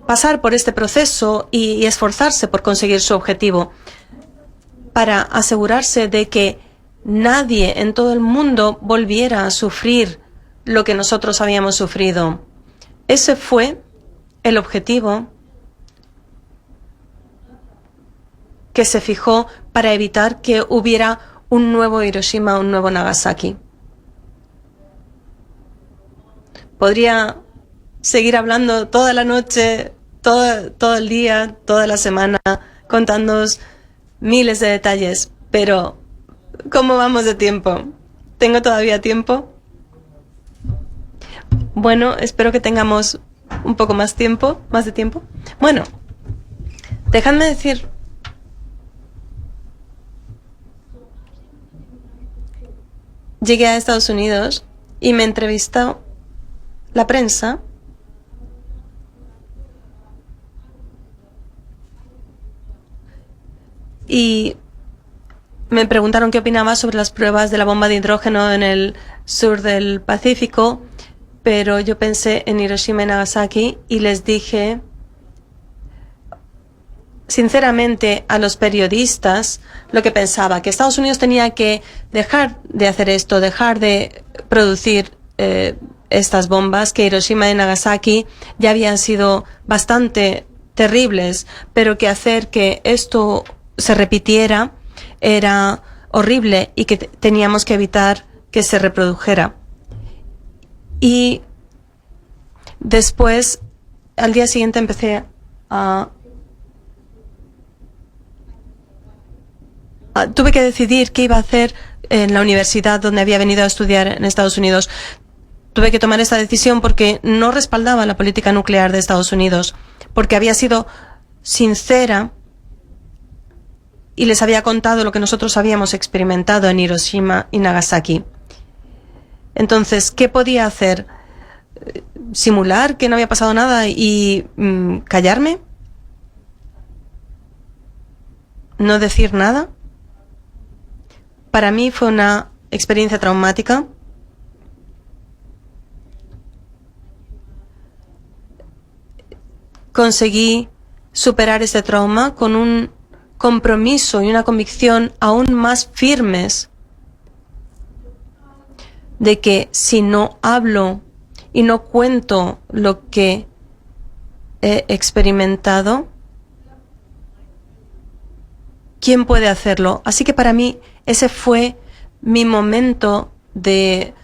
pasar por este proceso y esforzarse por conseguir su objetivo, para asegurarse de que nadie en todo el mundo volviera a sufrir lo que nosotros habíamos sufrido. Ese fue el objetivo que se fijó para evitar que hubiera un nuevo Hiroshima, un nuevo Nagasaki. Podría seguir hablando toda la noche, todo el día, toda la semana, contándoos miles de detalles, pero ¿cómo vamos de tiempo? ¿Tengo todavía tiempo? Bueno, espero que tengamos un poco más de tiempo. Bueno, dejadme decir, llegué a Estados Unidos y me entrevistó la prensa y me preguntaron qué opinaba sobre las pruebas de la bomba de hidrógeno en el sur del Pacífico, pero yo pensé en Hiroshima y Nagasaki y les dije sinceramente a los periodistas lo que pensaba, que Estados Unidos tenía que dejar de hacer esto, dejar de producir estas bombas, que Hiroshima y Nagasaki ya habían sido bastante terribles, pero que hacer que esto se repitiera era horrible y que teníamos que evitar que se reprodujera. Y después, al día siguiente, empecé tuve que decidir qué iba a hacer en la universidad donde había venido a estudiar en Estados Unidos. Tuve que tomar esta decisión porque no respaldaba la política nuclear de Estados Unidos, porque había sido sincera y les había contado lo que nosotros habíamos experimentado en Hiroshima y Nagasaki. Entonces, ¿qué podía hacer? ¿Simular que no había pasado nada y callarme? ¿No decir nada? Para mí fue una experiencia traumática. Conseguí superar este trauma con un compromiso y una convicción aún más firmes de que si no hablo y no cuento lo que he experimentado, ¿quién puede hacerlo? Así que para mí ese fue mi momento de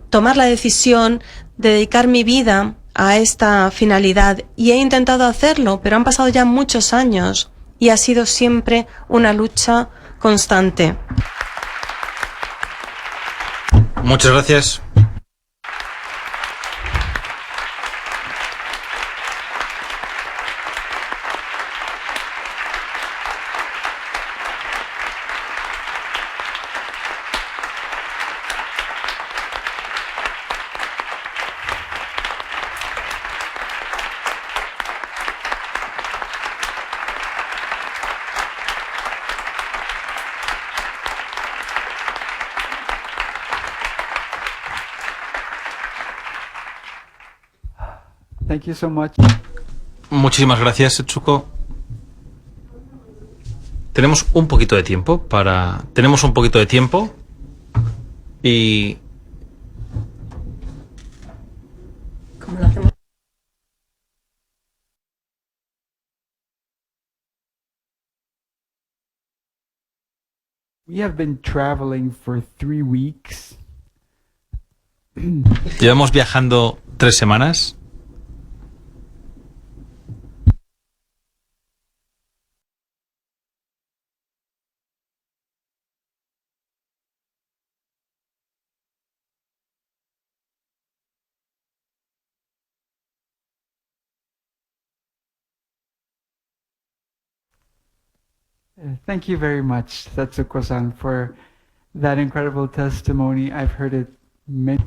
tomar la decisión de dedicar mi vida a esta finalidad, y he intentado hacerlo, pero han pasado ya muchos años y ha sido siempre una lucha constante. Muchas gracias. Thank you so much. Muchísimas gracias, Setsuko. Tenemos un poquito de tiempo y ¿Cómo lo hacemos? We have been traveling for 3 weeks. llevamos viajando 3 semanas. Thank you very much, Satsuko-san, for that incredible testimony. I've heard it many.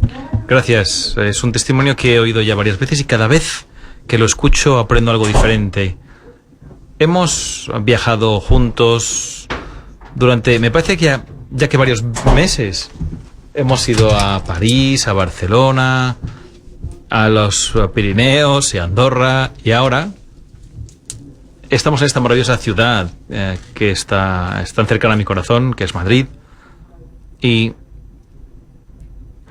Gracias. Es un testimonio que he oído ya varias veces y cada vez que lo escucho aprendo algo diferente. Hemos viajado juntos durante, me parece que ya que varios meses. Hemos ido a París, a Barcelona, a los Pirineos y a Andorra, y ahora estamos en esta maravillosa ciudad que está tan cercana a mi corazón, que es Madrid, y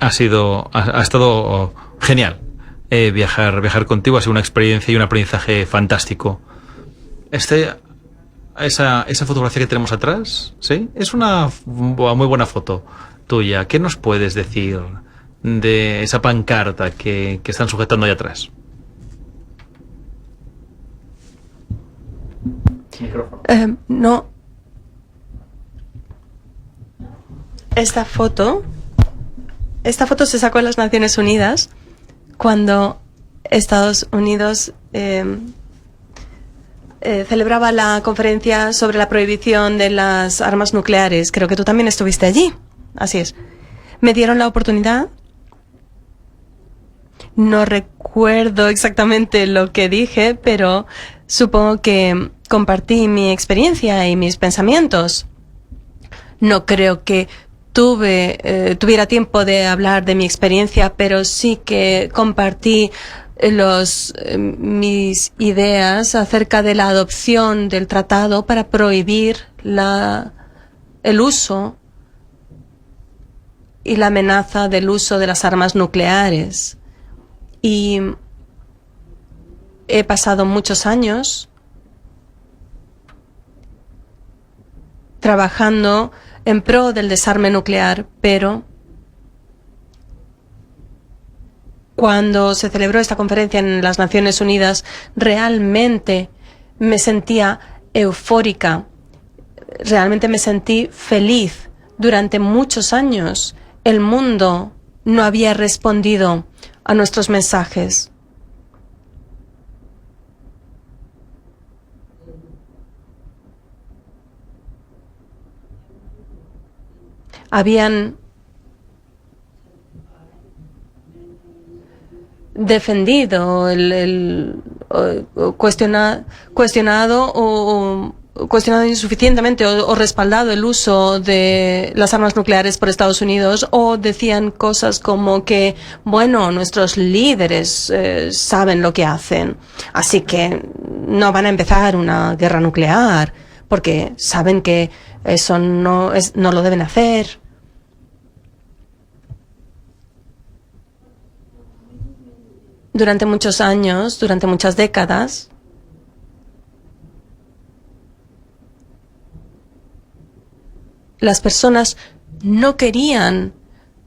ha estado genial viajar contigo. Ha sido una experiencia y un aprendizaje fantástico. Esa fotografía que tenemos atrás, ¿sí? Es una muy buena foto tuya. ¿Qué nos puedes decir de esa pancarta que están sujetando ahí atrás? No. Esta foto se sacó en las Naciones Unidas cuando Estados Unidos celebraba la conferencia sobre la prohibición de las armas nucleares. Creo que tú también estuviste allí. Así es. Me dieron la oportunidad. No recuerdo exactamente lo que dije, pero supongo que compartí mi experiencia y mis pensamientos. No creo que tuviera tiempo de hablar de mi experiencia, pero sí que compartí mis ideas acerca de la adopción del tratado para prohibir el uso y la amenaza del uso de las armas nucleares. Y he pasado muchos años trabajando en pro del desarme nuclear, pero cuando se celebró esta conferencia en las Naciones Unidas, realmente me sentía eufórica, realmente me sentí feliz. Durante muchos años, el mundo no había respondido a nuestros mensajes. Habían defendido, cuestionado insuficientemente o respaldado el uso de las armas nucleares por Estados Unidos, o decían cosas como que, bueno, nuestros líderes saben lo que hacen, así que no van a empezar una guerra nuclear porque saben que eso no lo deben hacer. Durante muchos años, durante muchas décadas, las personas no querían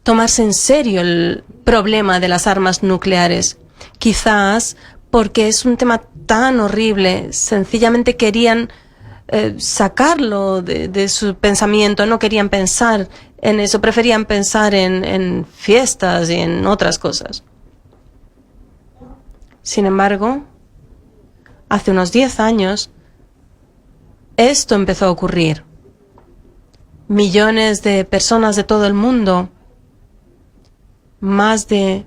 tomarse en serio el problema de las armas nucleares. Quizás porque es un tema tan horrible, sencillamente querían sacarlo de su pensamiento, no querían pensar en eso, preferían pensar en fiestas y en otras cosas. Sin embargo, hace unos 10 años, esto empezó a ocurrir. Millones de personas de todo el mundo, más de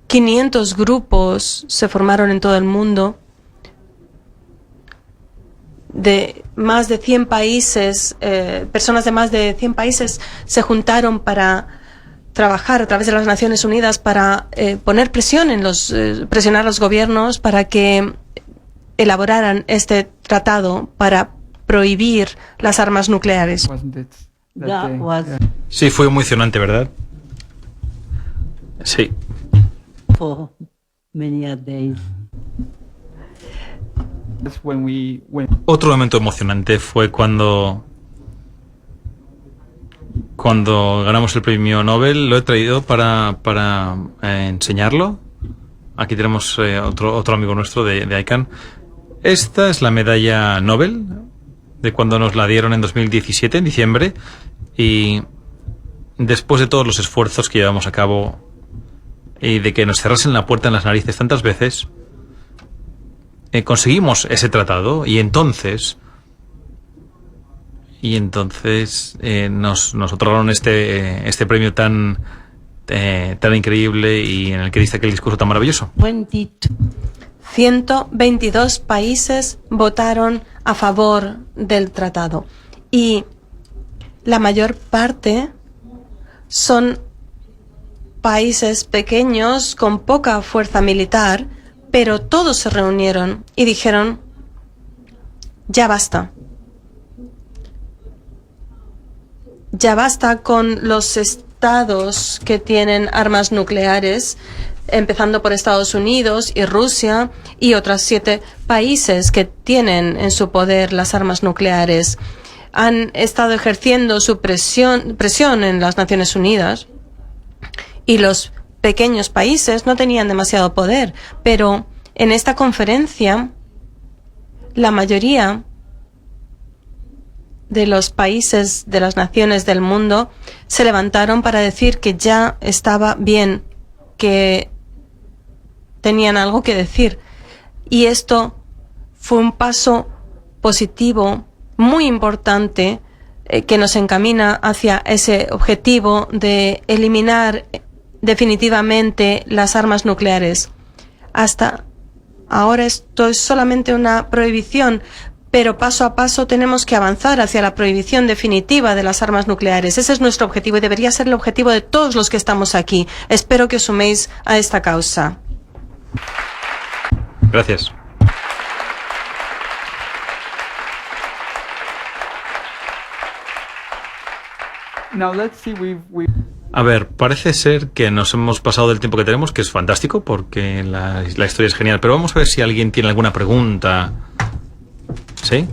500 grupos se formaron en todo el mundo, de más de 100 países, personas de más de 100 países se juntaron para trabajar a través de las Naciones Unidas para poner presión presionar a los gobiernos para que elaboraran este tratado para prohibir las armas nucleares. Sí, fue emocionante, ¿verdad? Sí. For many a days. Otro momento emocionante fue cuando ganamos el premio Nobel. Lo he traído para enseñarlo. Aquí tenemos otro amigo nuestro de ICANN. Esta es la medalla Nobel de cuando nos la dieron en 2017, en diciembre, y después de todos los esfuerzos que llevamos a cabo y de que nos cerrasen la puerta en las narices tantas veces, conseguimos ese tratado, y entonces Y entonces nos otorgaron este premio tan increíble y en el que diste aquel discurso tan maravilloso. 122 países votaron a favor del tratado y la mayor parte son países pequeños con poca fuerza militar, pero todos se reunieron y dijeron, ya basta. Ya basta con los estados que tienen armas nucleares, empezando por Estados Unidos y Rusia y otros 7 países que tienen en su poder las armas nucleares. Han estado ejerciendo su presión en las Naciones Unidas y los pequeños países no tenían demasiado poder, pero en esta conferencia la mayoría de los países de las naciones del mundo se levantaron para decir que ya estaba bien, que tenían algo que decir. Y esto fue un paso positivo muy importante que nos encamina hacia ese objetivo de eliminar definitivamente las armas nucleares. Hasta ahora esto es solamente una prohibición, pero paso a paso tenemos que avanzar hacia la prohibición definitiva de las armas nucleares. Ese es nuestro objetivo y debería ser el objetivo de todos los que estamos aquí. Espero que os suméis a esta causa. Gracias. Now let's see, we've A ver, parece ser que nos hemos pasado del tiempo que tenemos, que es fantástico porque la historia es genial, pero vamos a ver si alguien tiene alguna pregunta. ¿Sí?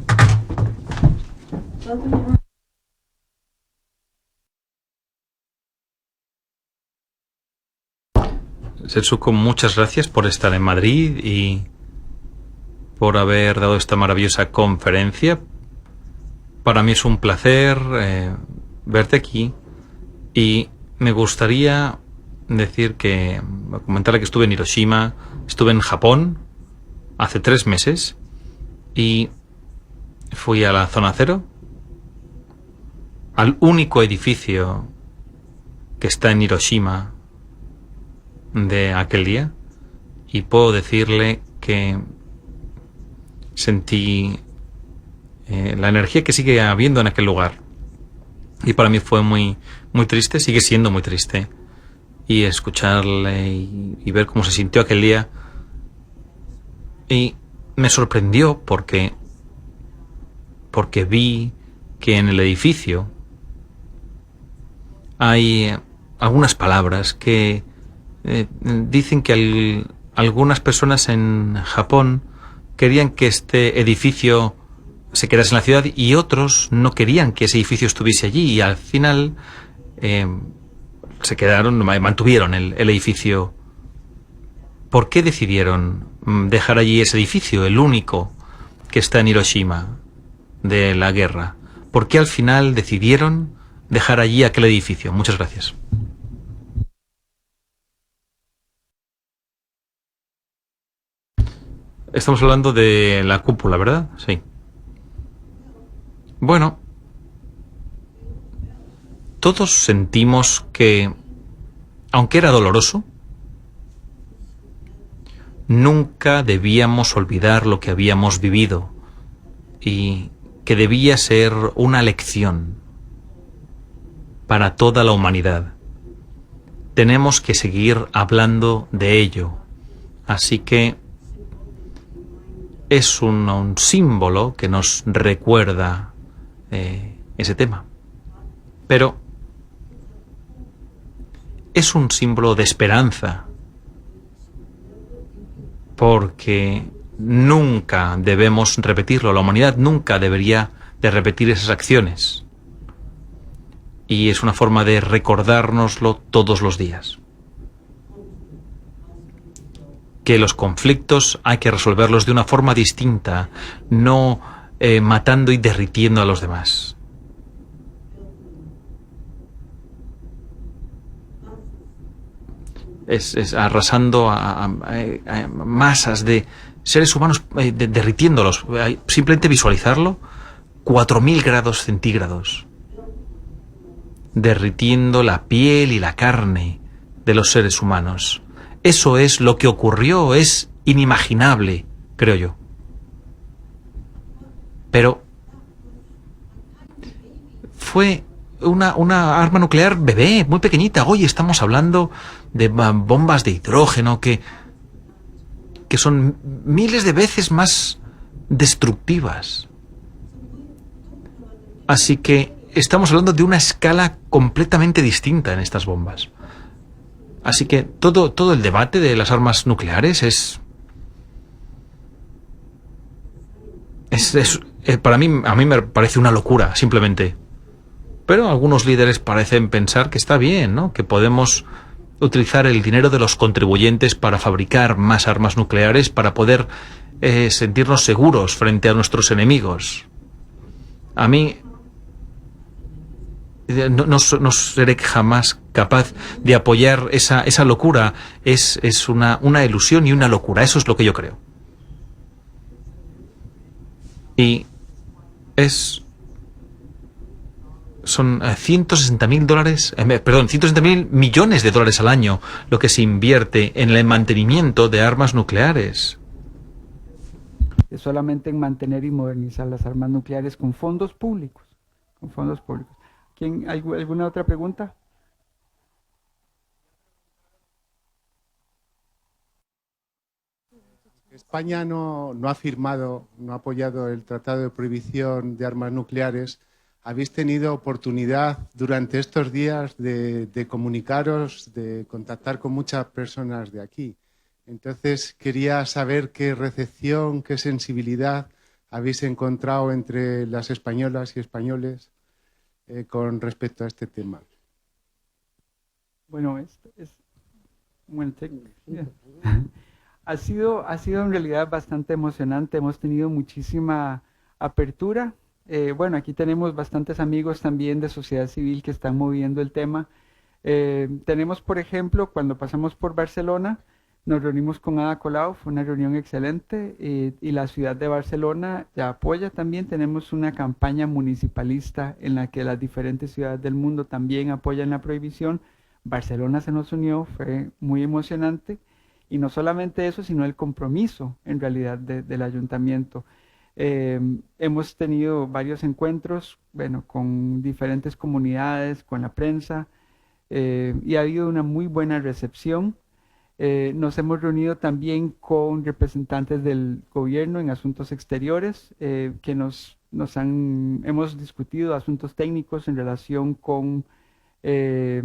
Setsuko, muchas gracias por estar en Madrid y por haber dado esta maravillosa conferencia. Para mí es un placer verte aquí y me gustaría comentarle que estuve en Hiroshima, estuve en Japón hace 3 meses y fui a la zona cero, al único edificio que está en Hiroshima de aquel día, y puedo decirle que sentí la energía que sigue habiendo en aquel lugar, y para mí fue muy, muy triste, sigue siendo muy triste, y escucharle y ver cómo se sintió aquel día, y me sorprendió porque vi que en el edificio hay algunas palabras que dicen que algunas personas en Japón querían que este edificio se quedase en la ciudad y otros no querían que ese edificio estuviese allí, y al final mantuvieron el edificio. ¿Por qué decidieron dejar allí ese edificio, el único que está en Hiroshima de la guerra? ¿Por qué al final decidieron dejar allí aquel edificio? Muchas gracias. Estamos hablando de la cúpula, ¿verdad? Sí. Bueno, todos sentimos que, aunque era doloroso, nunca debíamos olvidar lo que habíamos vivido y que debía ser una lección para toda la humanidad. Tenemos que seguir hablando de ello, así que es un símbolo que nos recuerda ese tema, pero es un símbolo de esperanza, porque nunca debemos repetirlo. La humanidad nunca debería de repetir esas acciones, y es una forma de recordárnoslo todos los días. Que los conflictos hay que resolverlos de una forma distinta, no matando y derritiendo a los demás. Es arrasando a masas de seres humanos, derritiéndolos. Simplemente visualizarlo 4.000 grados centígrados, derritiendo la piel y la carne de los seres humanos. Eso es lo que ocurrió, es inimaginable, creo yo. Pero fue una arma nuclear bebé, muy pequeñita. Hoy estamos hablando de bombas de hidrógeno que son miles de veces más destructivas. Así que estamos hablando de una escala completamente distinta en estas bombas. Así que todo el debate de las armas nucleares para mí, a mí me parece una locura, simplemente. Pero algunos líderes parecen pensar que está bien, ¿no? Que podemos utilizar el dinero de los contribuyentes para fabricar más armas nucleares para poder sentirnos seguros frente a nuestros enemigos. A mí no seré jamás capaz de apoyar esa locura. Es una ilusión y una locura. Eso es lo que yo creo. Y son $160.000 millones de dólares al año lo que se invierte en el mantenimiento de armas nucleares. Es solamente en mantener y modernizar las armas nucleares con fondos públicos. Con fondos públicos. ¿Alguna otra pregunta? España no ha firmado, no ha apoyado el Tratado de Prohibición de Armas Nucleares. ¿Habéis tenido oportunidad durante estos días de comunicaros, de contactar con muchas personas de aquí? Entonces, quería saber qué recepción, qué sensibilidad habéis encontrado entre las españolas y españoles con respecto a este tema. Bueno, ha sido en realidad bastante emocionante. Hemos tenido muchísima apertura. Bueno, aquí tenemos bastantes amigos también de sociedad civil que están moviendo el tema. Tenemos, por ejemplo, cuando pasamos por Barcelona, nos reunimos con Ada Colau, fue una reunión excelente, y la ciudad de Barcelona ya apoya también. Tenemos una campaña municipalista en la que las diferentes ciudades del mundo también apoyan la prohibición. Barcelona se nos unió, fue muy emocionante, y no solamente eso, sino el compromiso en realidad del ayuntamiento. Hemos tenido varios encuentros, bueno, con diferentes comunidades, con la prensa, y ha habido una muy buena recepción. Nos hemos reunido también con representantes del gobierno en asuntos exteriores, que hemos discutido asuntos técnicos en relación con la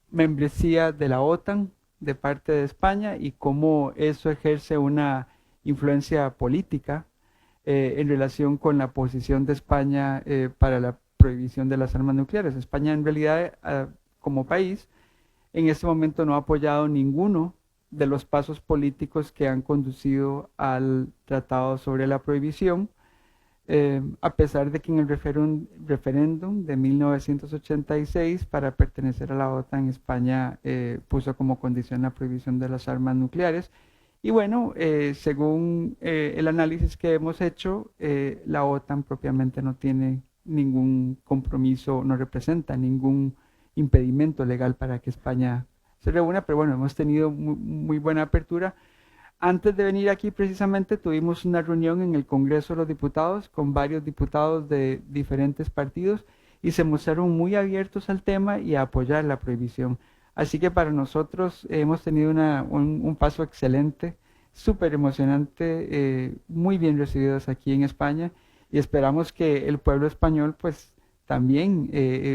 membresía de la OTAN de parte de España y cómo eso ejerce una influencia política en relación con la posición de España para la prohibición de las armas nucleares. España en realidad como país en este momento no ha apoyado ninguno de los pasos políticos que han conducido al tratado sobre la prohibición, a pesar de que en el referéndum de 1986 para pertenecer a la OTAN, España puso como condición la prohibición de las armas nucleares. Y bueno, según el análisis que hemos hecho, la OTAN propiamente no tiene ningún compromiso, no representa ningún impedimento legal para que España se reúna, pero bueno, hemos tenido muy buena apertura. Antes de venir aquí precisamente tuvimos una reunión en el Congreso de los Diputados con varios diputados de diferentes partidos y se mostraron muy abiertos al tema y a apoyar la prohibición. Así que para nosotros hemos tenido un paso excelente, súper emocionante, muy bien recibidos aquí en España, y esperamos que el pueblo español pues también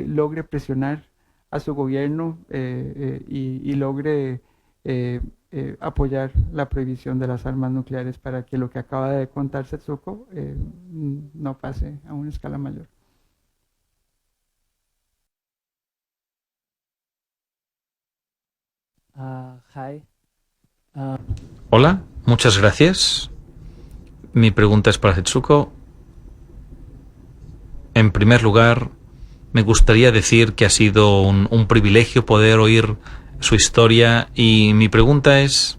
logre presionar a su gobierno y logre apoyar la prohibición de las armas nucleares para que lo que acaba de contar Setsuko no pase a una escala mayor. Hi. Hola, muchas gracias. Mi pregunta es para Setsuko. En primer lugar, me gustaría decir que ha sido un privilegio poder oír su historia, y mi pregunta es,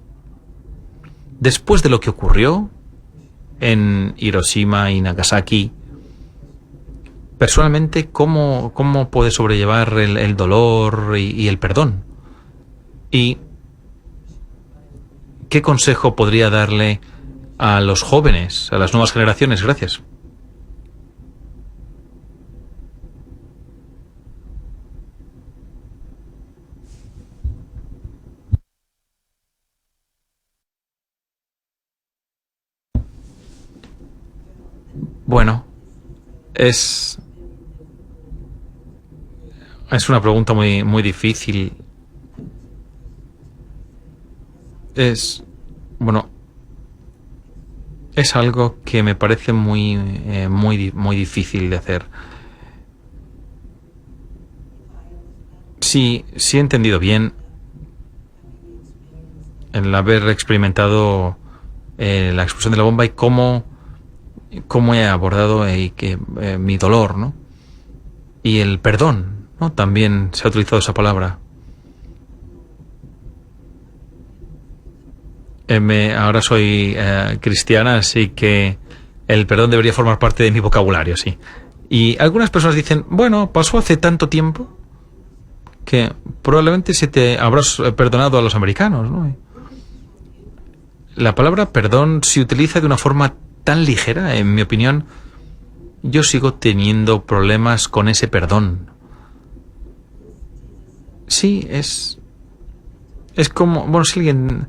después de lo que ocurrió en Hiroshima y Nagasaki, personalmente, ¿cómo puede sobrellevar el dolor y el perdón? ¿Y qué consejo podría darle a los jóvenes, a las nuevas generaciones? Gracias. Bueno, es una pregunta muy difícil. Bueno, es algo que me parece muy difícil de hacer. Sí he entendido bien el haber experimentado la explosión de la bomba y cómo he abordado mi dolor, ¿no? Y el perdón, ¿no? También se ha utilizado esa palabra. Ahora soy cristiana, así que el perdón debería formar parte de mi vocabulario, sí. Y algunas personas dicen, bueno, pasó hace tanto tiempo que probablemente se te habrás perdonado a los americanos, ¿no? La palabra perdón se utiliza de una forma tan ligera, en mi opinión. Yo sigo teniendo problemas con ese perdón. Sí, es como, bueno, si alguien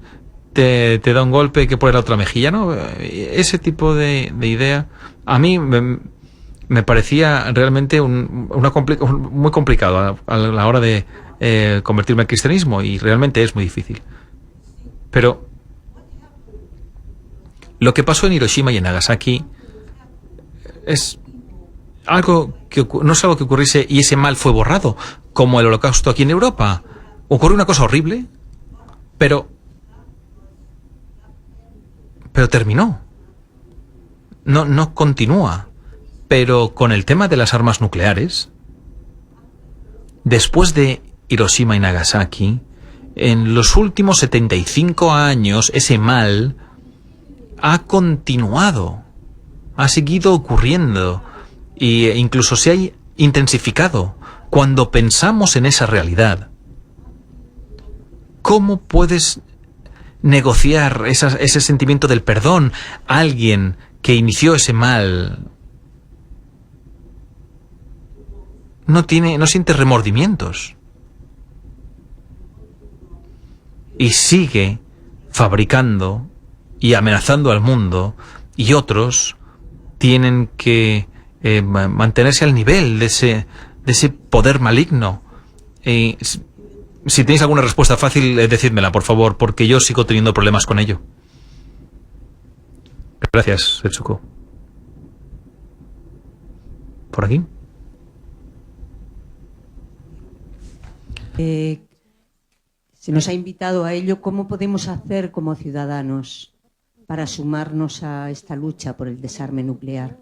te da un golpe, hay que poner la otra mejilla, ¿no? Ese tipo de idea a mí me parecía realmente muy complicado a la hora de convertirme al cristianismo, y realmente es muy difícil. Pero lo que pasó en Hiroshima y en Nagasaki es algo que no es algo que ocurriese y ese mal fue borrado, como el Holocausto aquí en Europa. Ocurrió una cosa horrible, pero terminó. No continúa. Pero con el tema de las armas nucleares, después de Hiroshima y Nagasaki, en los últimos 75 años ese mal ha continuado, ha seguido ocurriendo e incluso se ha intensificado. Cuando pensamos en esa realidad, ¿cómo puedes negociar ese sentimiento del perdón a alguien que inició ese mal? No siente remordimientos y sigue fabricando y amenazando al mundo, y otros tienen que mantenerse al nivel de ese poder maligno. Si tenéis alguna respuesta fácil, decídmela, por favor, porque yo sigo teniendo problemas con ello. Gracias, Setsuko. ¿Por aquí? Se nos ha invitado a ello. ¿Cómo podemos hacer como ciudadanos para sumarnos a esta lucha por el desarme nuclear?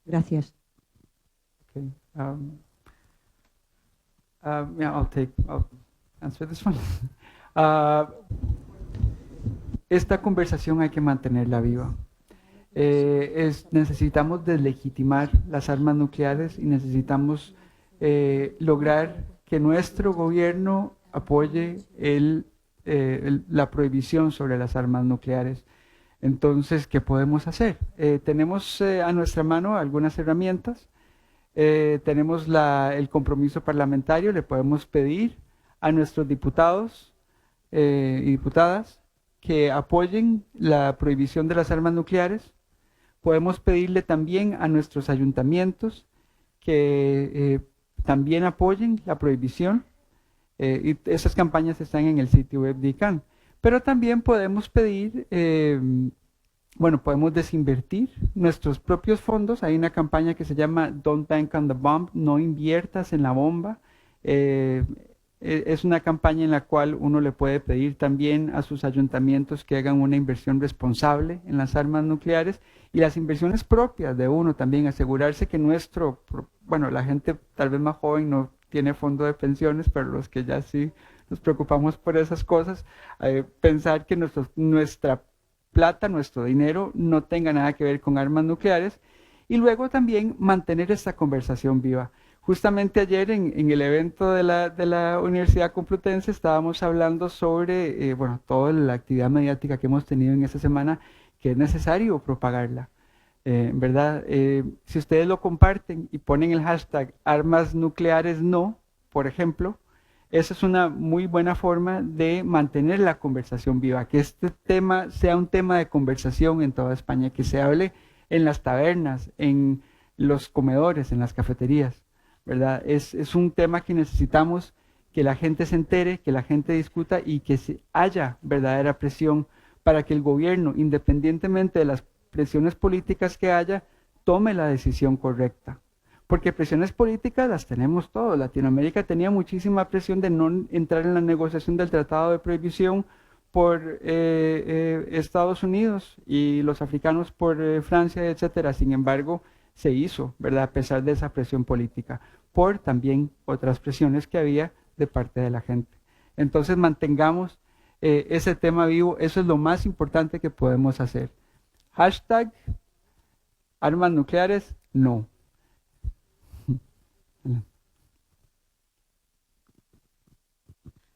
Gracias. Okay. Yeah, I'll answer this one. Esta conversación hay que mantenerla viva. Necesitamos deslegitimar las armas nucleares y necesitamos lograr que nuestro gobierno apoye la prohibición sobre las armas nucleares. Entonces, ¿qué podemos hacer? Tenemos a nuestra mano algunas herramientas. Tenemos el compromiso parlamentario. Le podemos pedir a nuestros diputados y diputadas que apoyen la prohibición de las armas nucleares. Podemos pedirle también a nuestros ayuntamientos que también apoyen la prohibición. Y esas campañas están en el sitio web de ICANN. Pero también podemos pedir, podemos desinvertir nuestros propios fondos. Hay una campaña que se llama Don't Bank on the Bomb, no inviertas en la bomba. Es una campaña en la cual uno le puede pedir también a sus ayuntamientos que hagan una inversión responsable en las armas nucleares, y las inversiones propias de uno también, asegurarse que la gente tal vez más joven no tiene fondo de pensiones, pero los que ya sí nos preocupamos por esas cosas, pensar que nuestra plata, nuestro dinero no tenga nada que ver con armas nucleares, y luego también mantener esta conversación viva. Justamente ayer en el evento de la Universidad Complutense estábamos hablando sobre bueno, toda la actividad mediática que hemos tenido en esta semana, que es necesario propagarla. ¿Verdad? Si ustedes lo comparten y ponen el hashtag armas nucleares no, por ejemplo, esa es una muy buena forma de mantener la conversación viva, que este tema sea un tema de conversación en toda España, que se hable en las tabernas, en los comedores, en las cafeterías, ¿verdad? Es un tema que necesitamos que la gente se entere, que la gente discuta y que haya verdadera presión para que el gobierno, independientemente de las presiones políticas que haya, tome la decisión correcta. Porque presiones políticas las tenemos todos. Latinoamérica tenía muchísima presión de no entrar en la negociación del Tratado de Prohibición por Estados Unidos y los africanos por Francia, etcétera. Sin embargo, se hizo, ¿verdad? A pesar de esa presión política, por también otras presiones que había de parte de la gente. Entonces mantengamos ese tema vivo, eso es lo más importante que podemos hacer. Hashtag armas nucleares, no.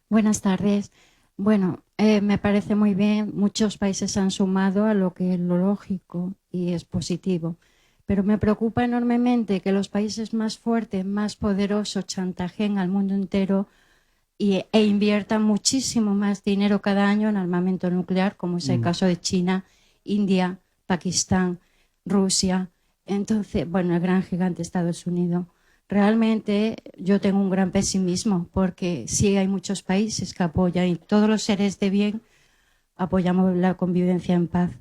Buenas tardes. Bueno, me parece muy bien. Muchos países han sumado a lo que es lo lógico y es positivo. Pero me preocupa enormemente que los países más fuertes, más poderosos, chantajeen al mundo entero e inviertan muchísimo más dinero cada año en armamento nuclear, como es el caso de China, India, Pakistán, Rusia. Entonces, bueno, el gran gigante Estados Unidos. Realmente yo tengo un gran pesimismo porque sí hay muchos países que apoyan y todos los seres de bien apoyamos la convivencia en paz,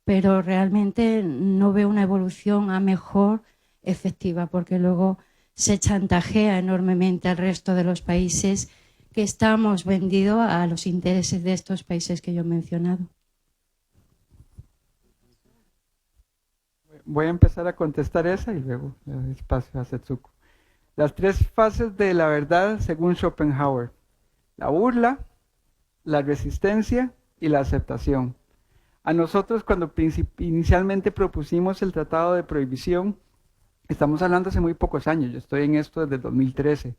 pero realmente no veo una evolución a mejor efectiva porque luego se chantajea enormemente al resto de los países que estamos vendidos a los intereses de estos países que yo he mencionado. Voy a empezar a contestar esa y luego le doy espacio a Setsuko. Las 3 fases de la verdad según Schopenhauer: la burla, la resistencia y la aceptación. A nosotros, cuando inicialmente propusimos el Tratado de Prohibición, estamos hablando hace muy pocos años, yo estoy en esto desde el 2013,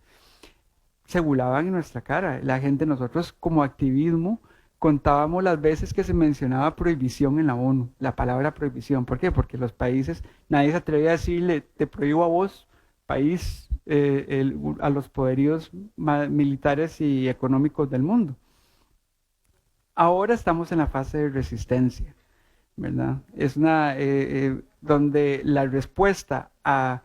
se burlaban en nuestra cara. La gente, nosotros como activismo, contábamos las veces que se mencionaba prohibición en la ONU, la palabra prohibición. ¿Por qué? Porque los países, nadie se atrevía a decirle, te prohíbo a vos, país, a los poderíos militares y económicos del mundo. Ahora estamos en la fase de resistencia, ¿verdad? Es una donde la respuesta a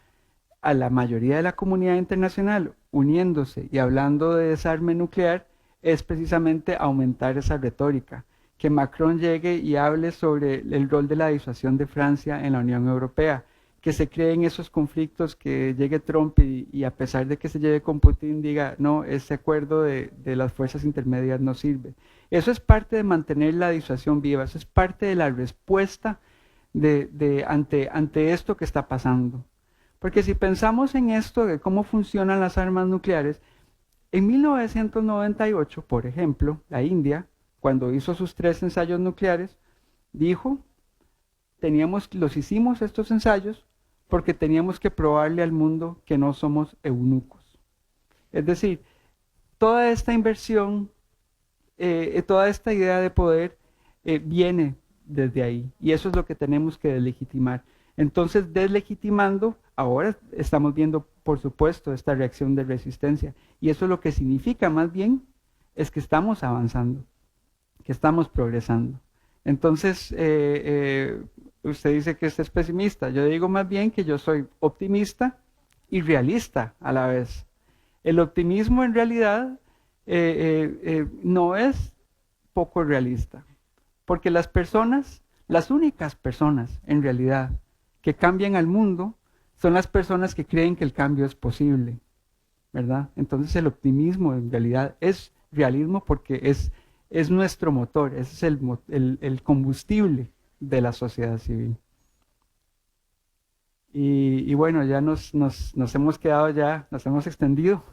la mayoría de la comunidad internacional uniéndose y hablando de desarme nuclear es precisamente aumentar esa retórica, que Macron llegue y hable sobre el rol de la disuasión de Francia en la Unión Europea, que se creen esos conflictos, que llegue Trump y a pesar de que se lleve con Putin diga, no, ese acuerdo de las fuerzas intermedias no sirve. Eso es parte de mantener la disuasión viva, eso es parte de la respuesta ante esto que está pasando. Porque si pensamos en esto de cómo funcionan las armas nucleares, en 1998, por ejemplo, la India, cuando hizo sus 3 ensayos nucleares, dijo, los hicimos estos ensayos porque teníamos que probarle al mundo que no somos eunucos. Es decir, toda esta inversión, toda esta idea de poder viene desde ahí y eso es lo que tenemos que deslegitimar. Entonces, deslegitimando, ahora estamos viendo, por supuesto, esta reacción de resistencia y eso lo que significa más bien es que estamos avanzando, que estamos progresando. Entonces, usted dice que usted es pesimista. Yo digo más bien que yo soy optimista y realista a la vez. El optimismo en realidad no es poco realista, porque las personas, las únicas personas en realidad que cambian al mundo son las personas que creen que el cambio es posible, ¿verdad? Entonces el optimismo en realidad es realismo porque es nuestro motor, ese es el combustible de la sociedad civil. Y bueno, ya nos hemos quedado ya, nos hemos extendido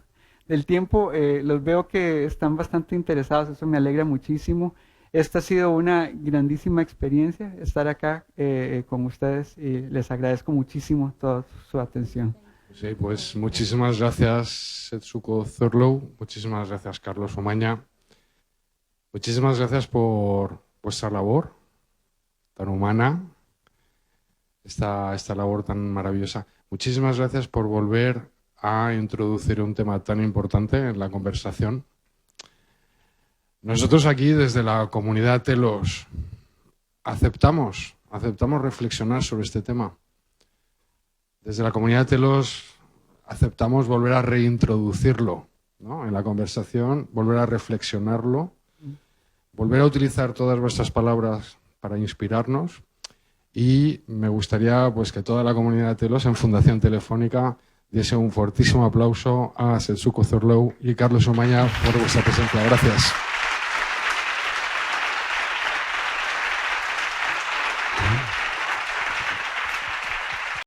del tiempo. Los veo que están bastante interesados, eso me alegra muchísimo. Esta ha sido una grandísima experiencia estar acá con ustedes y les agradezco muchísimo toda su atención. Sí, pues muchísimas gracias, Setsuko Thurlow, muchísimas gracias, Carlos Omaña, muchísimas gracias por vuestra labor tan humana, esta labor tan maravillosa. Muchísimas gracias por volver a introducir un tema tan importante en la conversación. Nosotros aquí, desde la comunidad Telos, aceptamos reflexionar sobre este tema. Desde la comunidad Telos aceptamos volver a reintroducirlo, ¿no?, en la conversación, volver a reflexionarlo, volver a utilizar todas vuestras palabras para inspirarnos, y me gustaría pues que toda la comunidad Telos en Fundación Telefónica diese un fortísimo aplauso a Setsuko Thurlow y Carlos Omaña por vuestra presencia. Gracias.